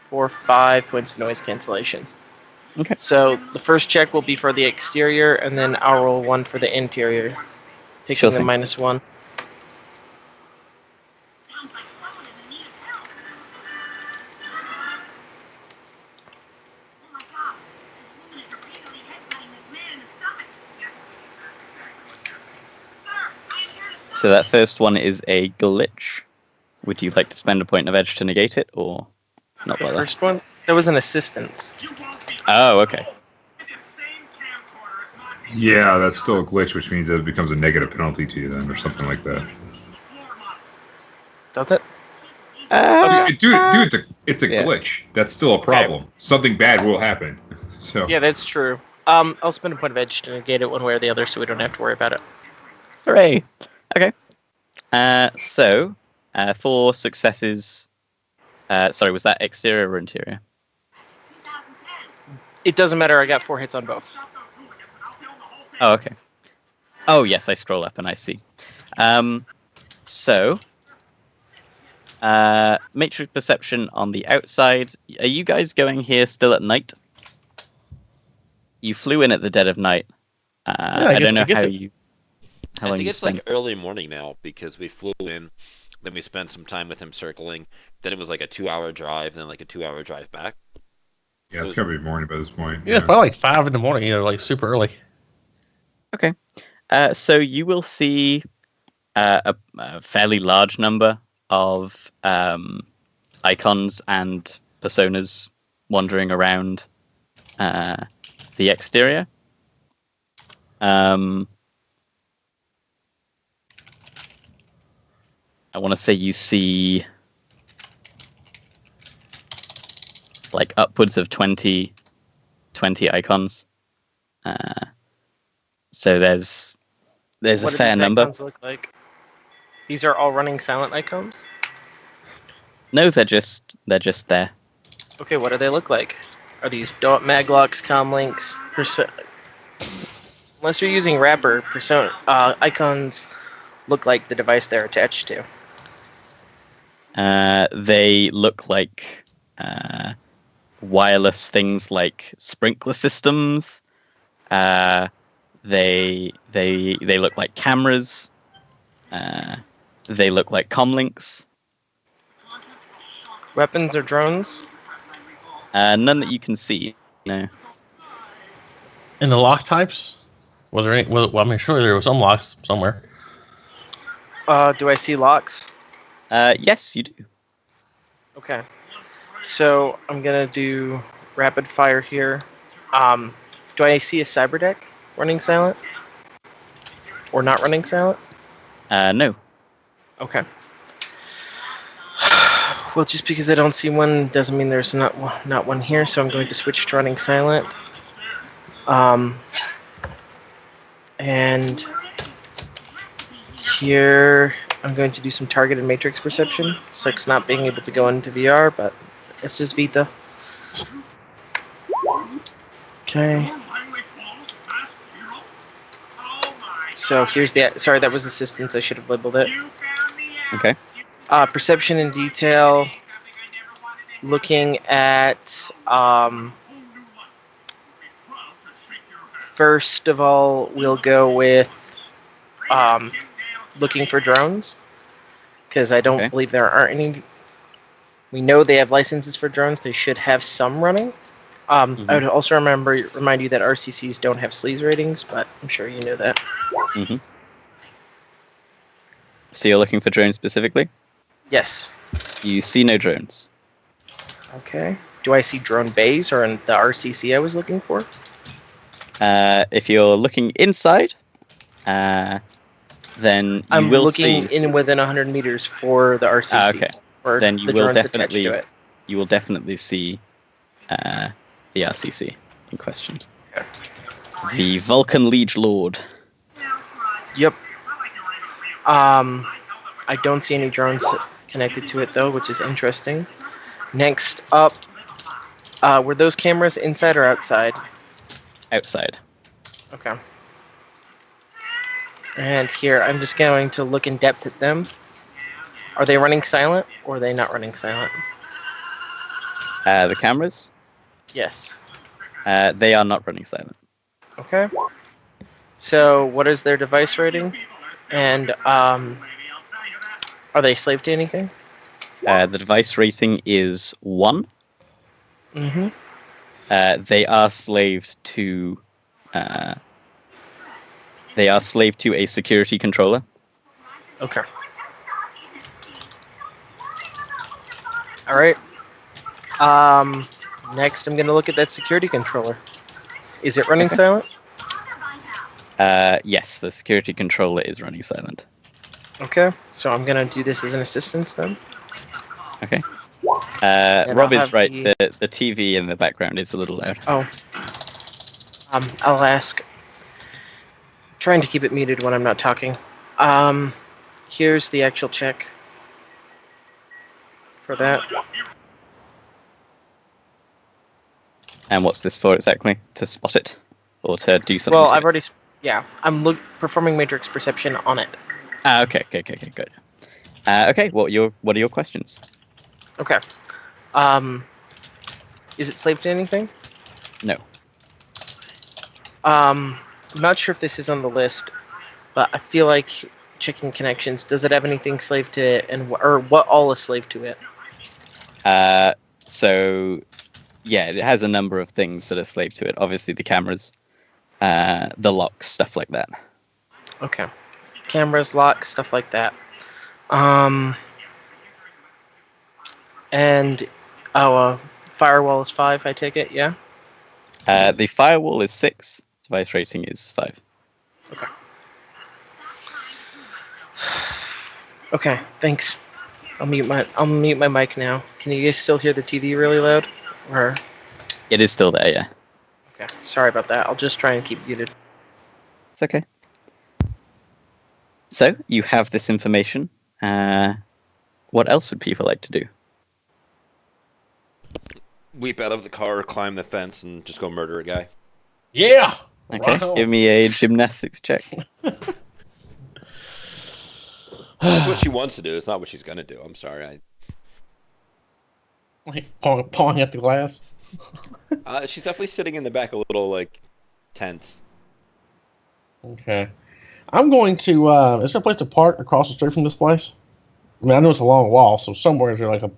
4, 5 points of noise cancellation. Okay. So the first check will be for the exterior, and then I'll roll 1 for the interior, taking Sure the thing. -1. So that first one is a glitch. Would you like to spend a point of edge to negate it, or not The bother? first one, there was an assistance. Oh, okay. Yeah, that's still a glitch, which means that it becomes a negative penalty to you then, or something like that. Does it? Dude, it's a Yeah. glitch. That's still a problem. Something bad will happen. So Yeah, that's true. I'll spend a point of edge to negate it one way or the other, so we don't have to worry about it. Hooray! Okay. So, for successes... sorry, was that exterior or interior? It doesn't matter, I got 4 hits on both. Oh, okay. Oh, yes, I scroll up and I see. So, matrix perception on the outside. Are you guys going here still at night? You flew in at the dead of night. I don't know how long I you think it's spent. like early morning now because we flew in, then we spent some time with him circling. Then it was like a 2-hour drive, and then like a 2-hour drive back. yeah, it's gotta be morning by this point. Yeah, probably like 5 in the morning. Like super early. Okay. So you will see a fairly large number of icons and personas wandering around the exterior. I want to say you see like upwards of 20 icons. So there's a What do fair these number. icons look like? These are all running silent icons? No, they're just there. Okay, what do they look like? Are these maglocks, comlinks, unless you're using wrapper, icons look like the device they're attached to. They look like wireless things like sprinkler systems. They look like cameras. They look like comlinks. Weapons or drones? None that you can see. No. In the lock types, was there any? Well, I mean, surely there was some locks somewhere. Do I see locks? Yes, you do. Okay. So I'm gonna do rapid fire here. Do I see a cyber deck running silent? Or not running silent? No. Okay. Well, just because I don't see one doesn't mean there's not one here, so I'm going to switch to running silent. And here I'm going to do some targeted matrix perception. Sucks not being able to go into VR, but this is Vita. Okay. So here's the... Sorry, that was assistance. I should have labeled it. Okay. Perception in detail. Looking at... first of all, we'll go with looking for drones. Because I don't Okay. believe there are any We know they have licenses for drones. They should have some running. I would also remind you that RCCs don't have sleaze ratings, but I'm sure you know that. Mm-hmm. So you're looking for drones specifically? Yes. You see no drones. Okay. Do I see drone bays or in the RCC I was looking for? If you're looking inside, then I'm will looking see. in within 100 meters for the RCC. Okay. Or Then you the will drones attached to it. You will definitely see the RCC in question. Okay. The Vulcan Liege Lord. Yep. I don't see any drones connected to it though, which is interesting. Next up, were those cameras inside or outside? Outside. Okay. And here, I'm just going to look in depth at them. Are they running silent or are they not running silent? The cameras? Yes. They are not running silent. Okay. So, what is their device rating? And are they slave to anything? The device rating is 1. Mm-hmm. They are slaved to. They are slave to a security controller. Okay. All right. Next, I'm going to look at that security controller. Is it running silent? Yes, the security controller is running silent. Okay. So I'm going to do this as an assistance then. Okay. And Rob I'll is have right. the- The TV in the background is a little loud. Oh. I'll ask. Trying to keep it muted when I'm not talking. Here's the actual check for that. And what's this for exactly? To spot it, or to do something? Well, to I've it? already. Yeah, I'm performing matrix perception on it. Okay, good. Okay, what are your questions? Okay. Is it slave to anything? No. I'm not sure if this is on the list, but I feel like checking connections. Does it have anything slave to it, or what all is slave to it? So, yeah, it has a number of things that are slave to it. Obviously, the cameras, the locks, stuff like that. Okay. Cameras, locks, stuff like that. And firewall is 5. I take it. Yeah. The firewall is 6. Device rating is 5. Okay. Okay. Thanks. I'll mute my mic now. Can you guys still hear the TV really loud? Or It is still there, yeah. okay. Sorry about that. I'll just try and keep muted. It's okay. So, you have this information. What else would people like to do? Leap out of the car, climb the fence, and just go murder a guy. Yeah. Okay, Right on. give me a gymnastics check. That's what she wants to do. It's not what she's gonna do. I'm sorry. Like pawing at the glass. She's definitely sitting in the back a little like tense. Okay. I'm going to. Is there a place to park across the street from this place? I mean, I know it's a long wall, so somewhere is there like a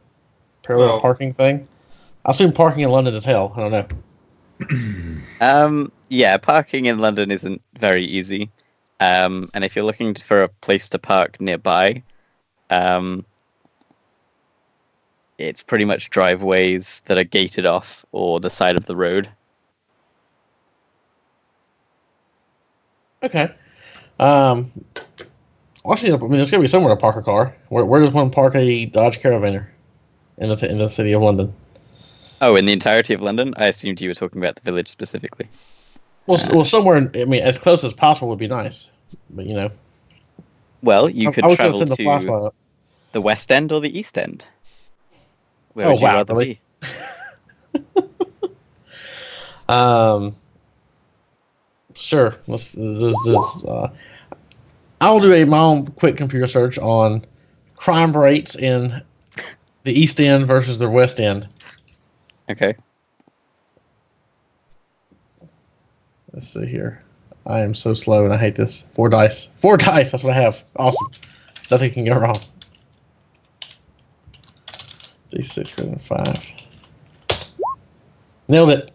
parallel Well- parking thing? I assume parking in London is hell. I don't know. Yeah, parking in London isn't very easy. And if you're looking for a place to park nearby, it's pretty much driveways that are gated off or the side of the road. Okay. Well, actually, I mean, there's got to be somewhere to park a car. Where does one park a Dodge Caravaner in the city of London? Oh, in the entirety of London? I assumed you were talking about the village specifically. Well, somewhere. I mean, as close as possible would be nice. But you know, Well, you could I was gonna travel send the fly to spot up. the West End or the East End. Where Oh, would you wow, rather really? be? Sure. I'll do my own quick computer search on crime rates in the East End versus the West End. Okay. Let's see here. I am so slow and I hate this. 4 dice. 4 dice. That's what I have. Awesome. Nothing can go wrong. D6 greater than 5. Nailed it.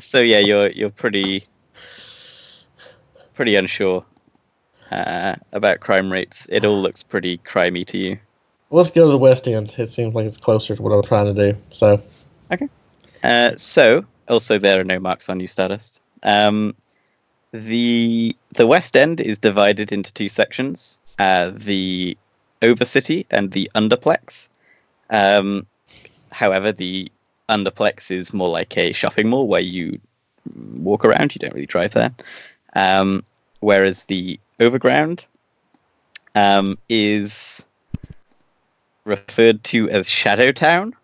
So yeah, you're pretty unsure about crime rates. It all looks pretty crimey to you. Let's go to the West End. It seems like it's closer to what I'm trying to do. So. Okay. So also there are no marks on you, Stardust. The West End is divided into two sections: the Overcity and the Underplex. However, the Underplex is more like a shopping mall where you walk around. You don't really drive there. Whereas the Overground is referred to as Shadow Town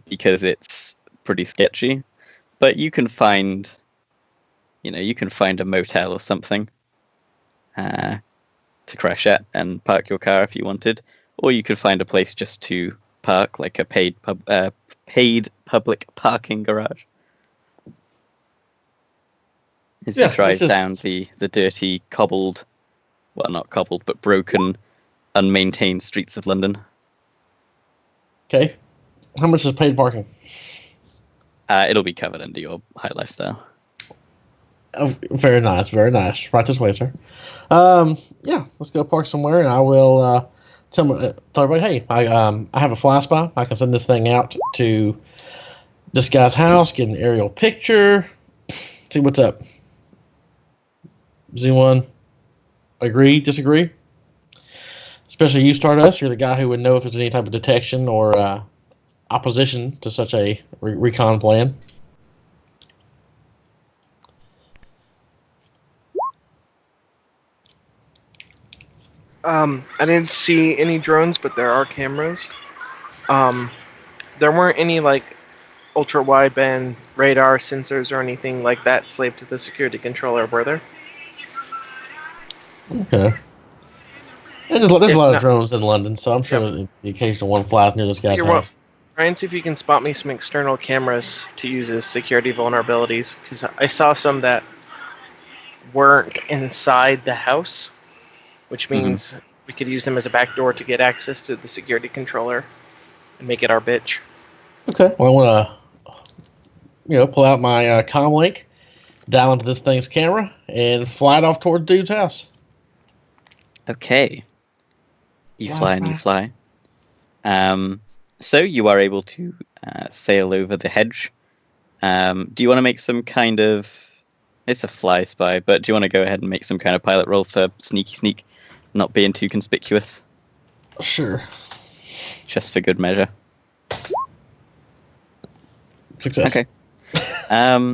because it's pretty sketchy. But you can find a motel or something to crash at and park your car if you wanted, or you could find a place just to park, like a paid public parking garage. As you drive down the dirty, not cobbled, but broken, unmaintained streets of London. Okay. How much is paid parking? It'll be covered under your high lifestyle. Oh, very nice, very nice. Right this way, sir. Yeah, let's go park somewhere, and I will tell everybody, hey, I have a fly spy. I can send this thing out to this guy's house, get an aerial picture, see what's up. Does anyone agree, disagree? Especially you, Stardust. You're the guy who would know if there's any type of detection or opposition to such a recon plan. I didn't see any drones, but there are cameras. There weren't any like ultra wideband radar sensors or anything like that slaved to the security controller, were there? Okay. There's a lot of drones in London, so I'm sure the occasional one flies near this guy's house. Try and see if you can spot me some external cameras to use as security vulnerabilities, because I saw some that weren't inside the house, which means we could use them as a backdoor to get access to the security controller and make it our bitch. Okay. Well, I want to, pull out my comm link, dial into this thing's camera, and fly it off toward the dude's house. Okay. You fly and you fly. So you are able to sail over the hedge. Do you want to make some kind of... It's a fly spy, but do you want to go ahead and make some kind of pilot roll for sneaky sneak, not being too conspicuous? Sure. Just for good measure. Success. Okay.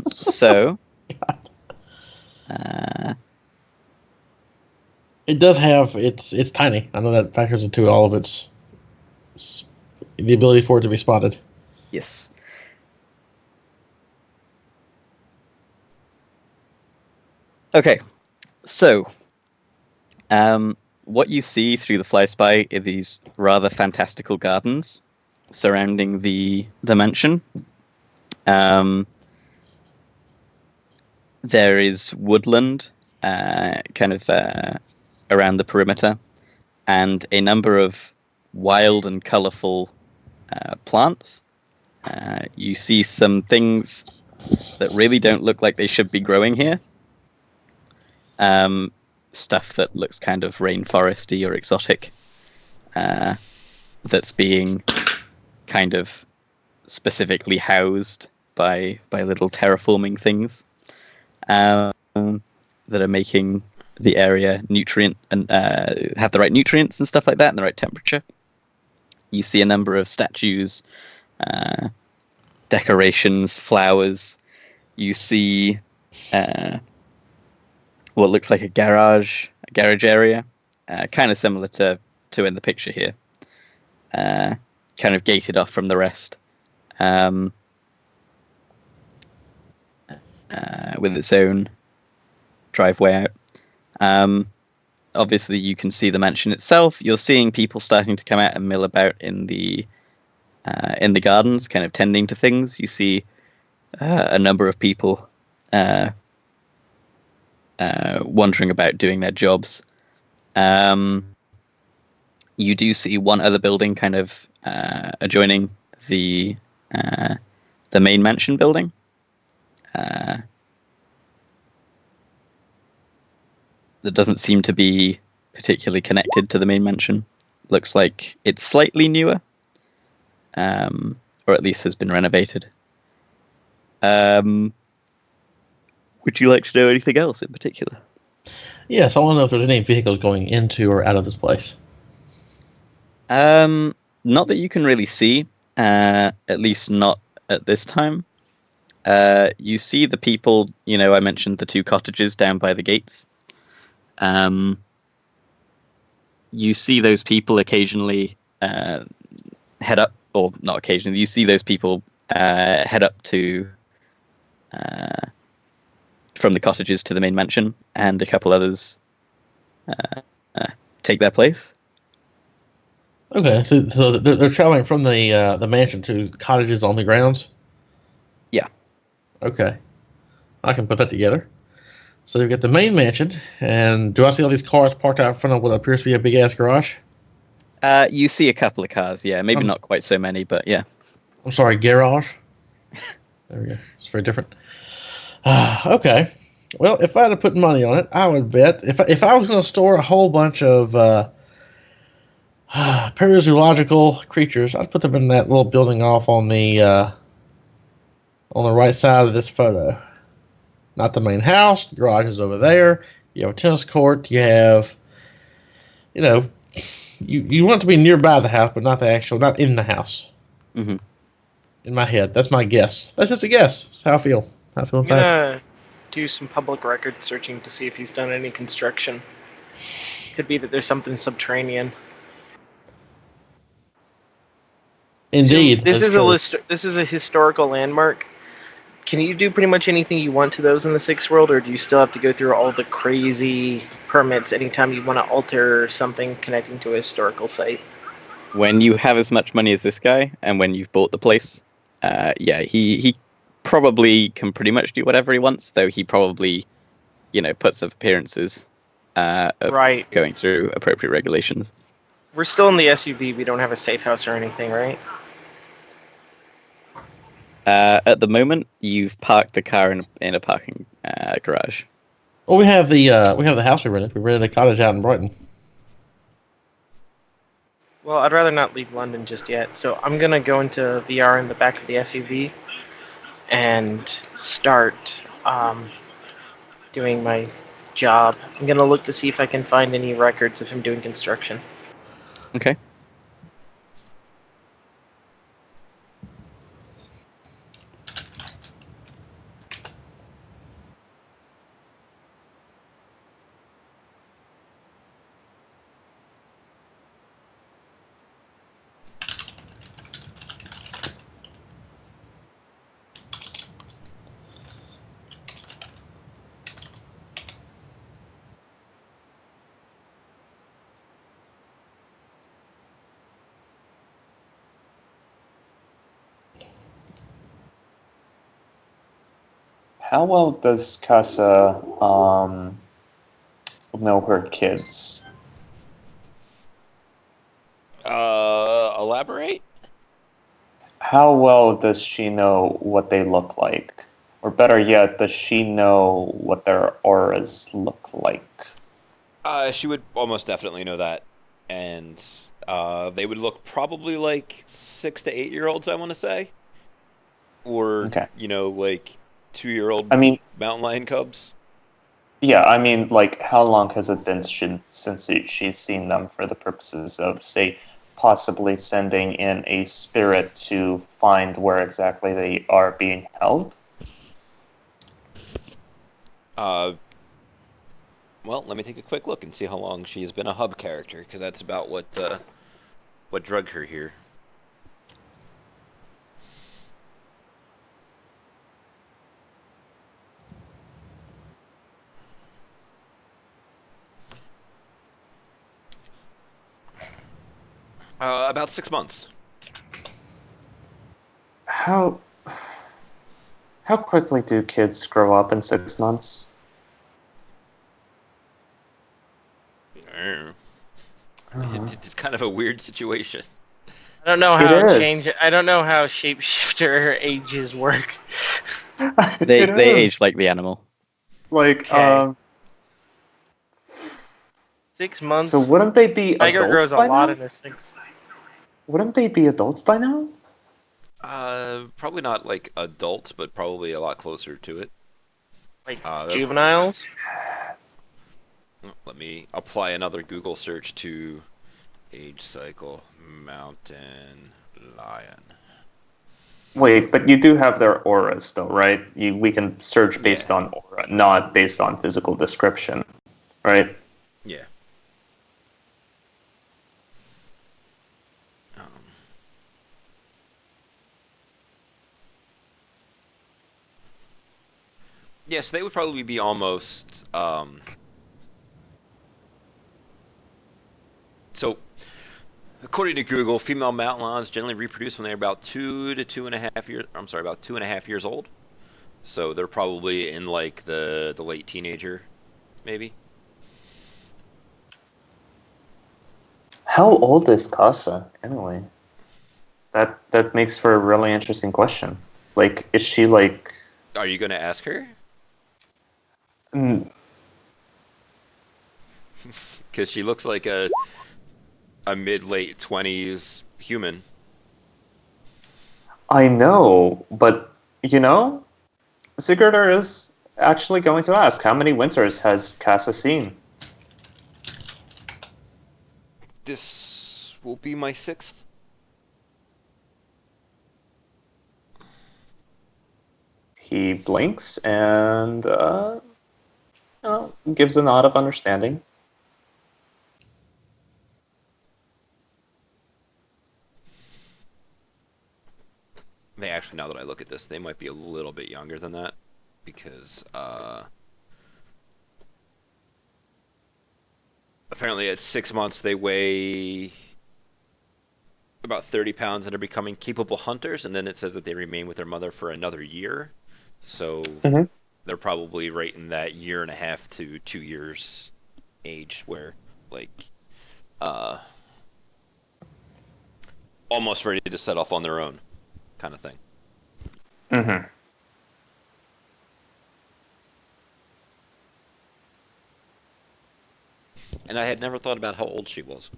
So... it does have... It's tiny. I know that factors into all of its... the ability for it to be spotted. Yes. Okay, so what you see through the fly spy are these rather fantastical gardens surrounding the mansion. There is woodland kind of around the perimeter, and a number of wild and colourful plants. You see some things that really don't look like they should be growing here. Stuff that looks kind of rainforesty or exotic, that's being kind of specifically housed by little terraforming things that are making the area nutrient and have the right nutrients and stuff like that and the right temperature. You see a number of statues, decorations, flowers. You see what looks like a garage area, kind of similar to in the picture here, kind of gated off from the rest, with its own driveway out. Obviously, you can see the mansion itself. You're seeing people starting to come out and mill about in the gardens, kind of tending to things. You see a number of people wandering about doing their jobs. You You do see one other building kind of adjoining the main mansion building. That doesn't seem to be particularly connected to the main mansion. Looks like it's slightly newer, or at least has been renovated. Would you like to know anything else in particular? Yes, I want to know if there's any vehicles going into or out of this place. Not that you can really see, at least not at this time. You see the people, I mentioned the 2 cottages down by the gates. You see those people occasionally head up, or not occasionally, you see those people head up to from the cottages to the main mansion, and a couple others take their place. Okay, so they're traveling from the mansion to cottages on the grounds? Yeah. Okay. I can put that together. So they've got the main mansion, and do I see all these cars parked out in front of what appears to be a big-ass garage? You see a couple of cars, yeah. Maybe not quite so many, but yeah. I'm sorry, garage? There we go. It's very different. Okay. Well, if I had to put money on it, I would bet if I was going to store a whole bunch of parazoological creatures, I'd put them in that little building off on the right side of this photo. Not the main house. The garage is over there. You have a tennis court. You have, you want it to be nearby the house, but not in the house. Mm-hmm. In my head, that's my guess. That's just a guess. That's how I feel. I'm gonna do some public record searching to see if he's done any construction. Could be that there's something subterranean. Indeed. So this is a historical landmark. Can you do pretty much anything you want to those in the 6th world, or do you still have to go through all the crazy permits anytime you want to alter something connecting to a historical site? When you have as much money as this guy, and when you've bought the place, he probably can pretty much do whatever he wants, though he probably, puts up appearances of going through appropriate regulations. We're still in the SUV. We don't have a safe house or anything, right? At the moment, you've parked the car in a parking garage. Well, we have the house we rented. We rented a cottage out in Brighton. Well, I'd rather not leave London just yet, so I'm gonna go into VR in the back of the SUV and start doing my job. I'm gonna look to see if I can find any records of him doing construction. Okay. How well does Kasa know her kids? Elaborate? How well does she know what they look like? Or better yet, does she know what their auras look like? She would almost definitely know that. And they would look probably like 6 to 8-year-olds, I want to say. Or, Okay. like 2-year-old mountain lion cubs. Yeah, how long has it been since she's seen them for the purposes of, say, possibly sending in a spirit to find where exactly they are being held? Well, let me take a quick look and see how long she has been a hub character, because that's about what drug her here. About 6 months. How quickly do kids grow up in 6 months? It's kind of a weird situation. I don't know It how is. I don't know how shapeshifter ages work. They It is. age like the animal. Like, Okay. 6 so months. wouldn't they be Tiger adults grows a by lot now? in a 6. Wouldn't they be adults by now? Probably not like adults, but probably a lot closer to it. Like Uh, juveniles. Let me apply another Google search to age cycle mountain lion. Wait, but you do have their auras, though, right? We can search Yeah, based on aura, not based on physical description, right? yeah. Um, yes, they would probably be almost. So, according to Google, female mountain lions generally reproduce when they're about 2 to 2.5 years. I'm sorry, about 2.5 years old. So they're probably in like the late teenager, maybe. How old is Kasa, anyway? That makes for a really interesting question. Like, is she like... Are you gonna ask her? Mm, Because she looks like a mid late 20s human. I know, but, Sigurdur is actually going to ask, how many winters has Kasa seen? This will be my 6th. He blinks and gives a nod of understanding. They actually, now that I look at this, they might be a little bit younger than that because apparently at 6 months they weigh about 30 pounds and are becoming capable hunters, and then it says that they remain with their mother for another year. So Mm-hmm. they're probably right in that year and a half to 2 years age where like uh almost ready to set off on their own kind of thing. Mm-hmm. And I had never thought about how old she was.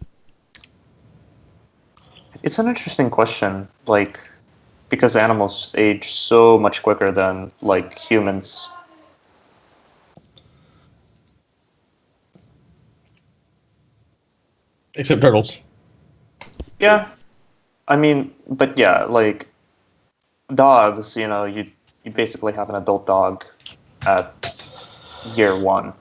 It's an interesting question, like, because animals age so much quicker than, like, humans. Except turtles. Yeah, I mean, but yeah, like, dogs, you basically have an adult dog at year 1.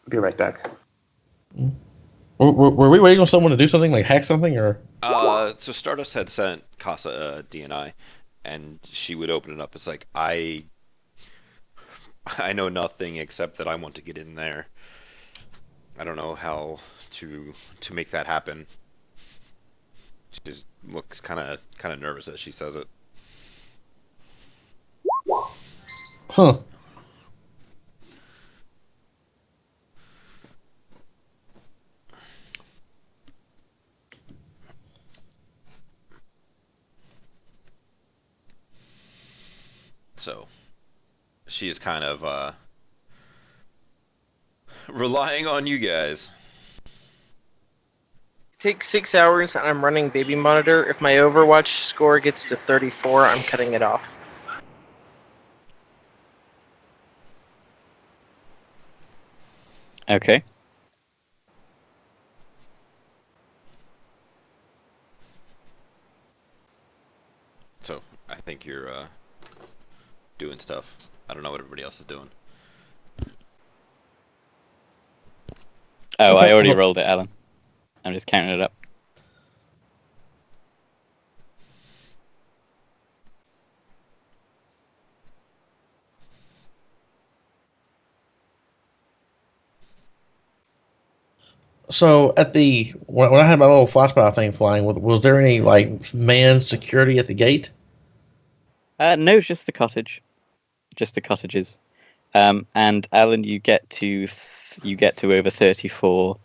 Be right back. Were we waiting on someone to do something, like hack something, or? So Stardust had sent Kasa a DNI, and she would open it up. It's like I know nothing except that I want to get in there. I don't know how to make that happen. She just looks kind of nervous as she says it. Huh. So she is kind of relying on you guys. Takes 6 hours and I'm running baby monitor. If my Overwatch score gets to 34, I'm cutting it off. Okay. So I think you're doing stuff. I don't know what everybody else is doing. Oh, I Okay. already Well, rolled it, Alan. I'm just counting it up. so when I had my little fly spy thing flying, was there any like manned security at the gate? No, just the cottage. Just the cottages. And Alan, you get to over 34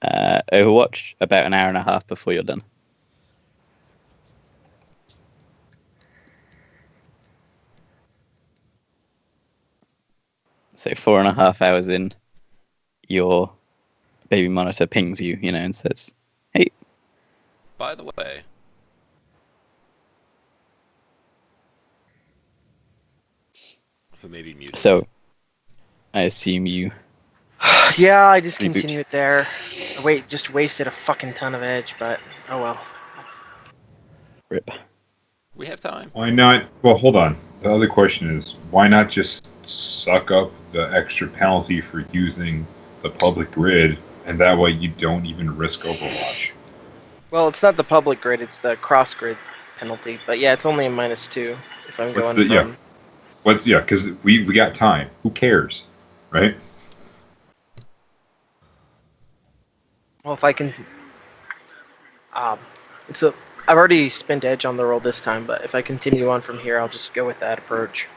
Overwatch about an hour and a half before you're done. So 4.5 hours in, your baby monitor pings you, and says, "Hey, by the way." Who may be muted. So, I assume you. Yeah, I just Reboot. continued there. Just wasted a fucking ton of edge, but oh well. Rip. We have time. Why not? Well, hold on. The other question is, why not just suck up the extra penalty for using the public grid, and that way you don't even risk Overwatch? Well, it's not the public grid; it's the cross grid penalty. But yeah, it's only a -2 if I'm What's going the- from. yeah? Because we got time. Who cares, right? Well, if I can. I've already spent edge on the roll this time, but if I continue on from here, I'll just go with that approach.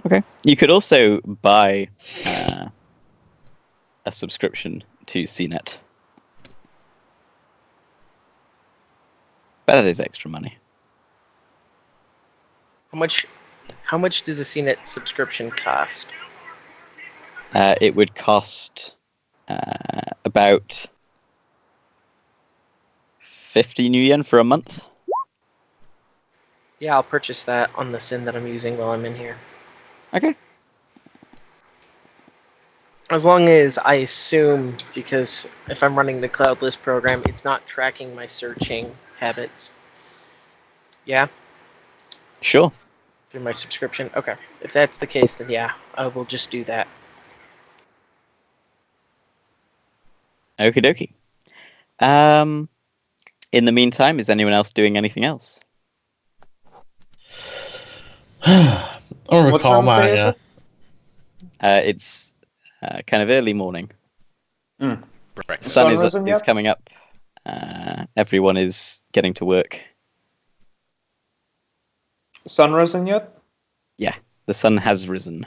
Okay. You could also buy a subscription to CNET. But that is extra money. How much does a CNET subscription cost? It would cost about 50 new yen for a month. Yeah, I'll purchase that on the SIN that I'm using while I'm in here. Okay. As long as I assume, because if I'm running the Cloudlist program, it's not tracking my searching habits. Yeah? Sure. Through my subscription? Okay. If that's the case, then yeah, I will just do that. Okie dokie. In the meantime, is anyone else doing anything else? I don't What recall time of day is my. it? It's kind of early morning. Breakfast. Sun Sun risen is yet? coming up. Everyone is getting to work. Sun risen yet? Yeah, the sun has risen.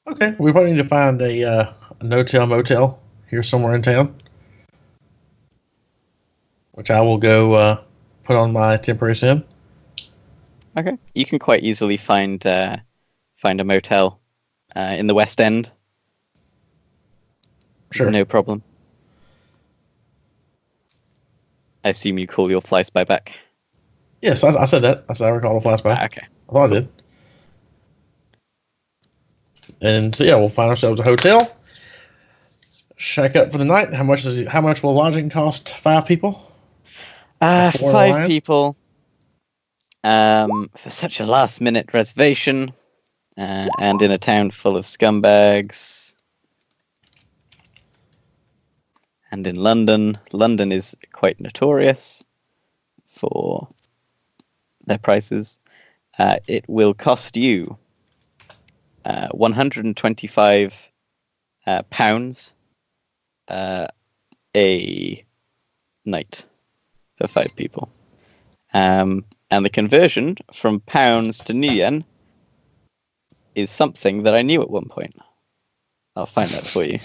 Okay, we probably need to find a no-tell motel here somewhere in town, which I will go put on my temporary sim. Okay, you can quite easily find a motel in the West End. Sure. There's no problem. I assume you call your fly spy back. Yes, I said that. I said I recall the flashback. Okay. I thought I did. And so yeah, we'll find ourselves a hotel. Shack up for the night. How much will lodging cost 5 people? For Before 5 Ryan? people. For such a last-minute reservation, and in a town full of scumbags, and in London, London is quite notorious for their prices. It will cost you 125 pounds a night for 5 people. And the conversion from pounds to new yen is something that I knew at one point. I'll find that for you.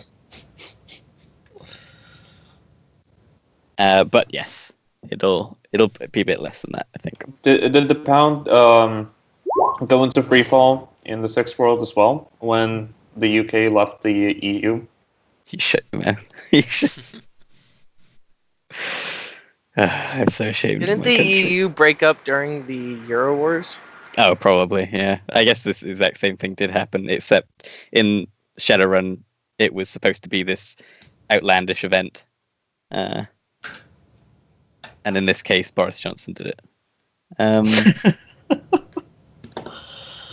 But yes, it'll be a bit less than that, I think. Did the pound go into free fall in the sixth world as well when the UK left the EU? You shut your mouth. You should. I'm so ashamed. Didn't of my the country. EU break up during the Euro Wars? Oh, probably, yeah. I guess this exact same thing did happen, except in Shadowrun, it was supposed to be this outlandish event. And in this case, Boris Johnson did it. A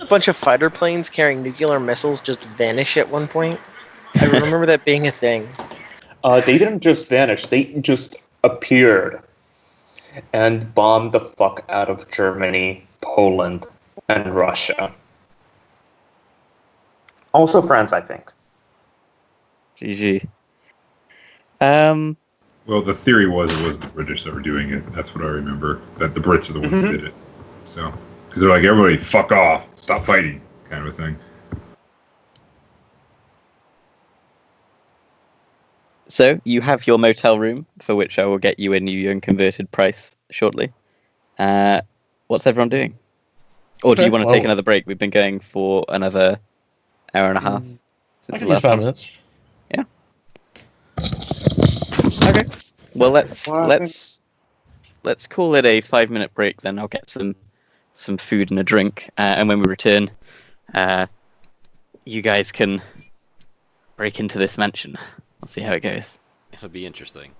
bunch of fighter planes carrying nuclear missiles just vanish at one point. I remember that being a thing. They didn't just vanish; they just appeared and bombed the fuck out of Germany, Poland, and Russia. Also France, I think. GG. Well, the theory was it was the British that were doing it. That's what I remember. That the Brits are the ones that did it. So, because they're like, everybody, fuck off, stop fighting, kind of a thing. So you have your motel room, for which I will get you a New Year converted price shortly. What's everyone doing? Or do you want to take another break? We've been going for another hour and a half since the last 5 one. minutes. Yeah. Okay. Well, let's call it a 5-minute break. Then I'll get some food and a drink, and when we return, you guys can break into this mansion. We'll see how it goes. It'll be interesting.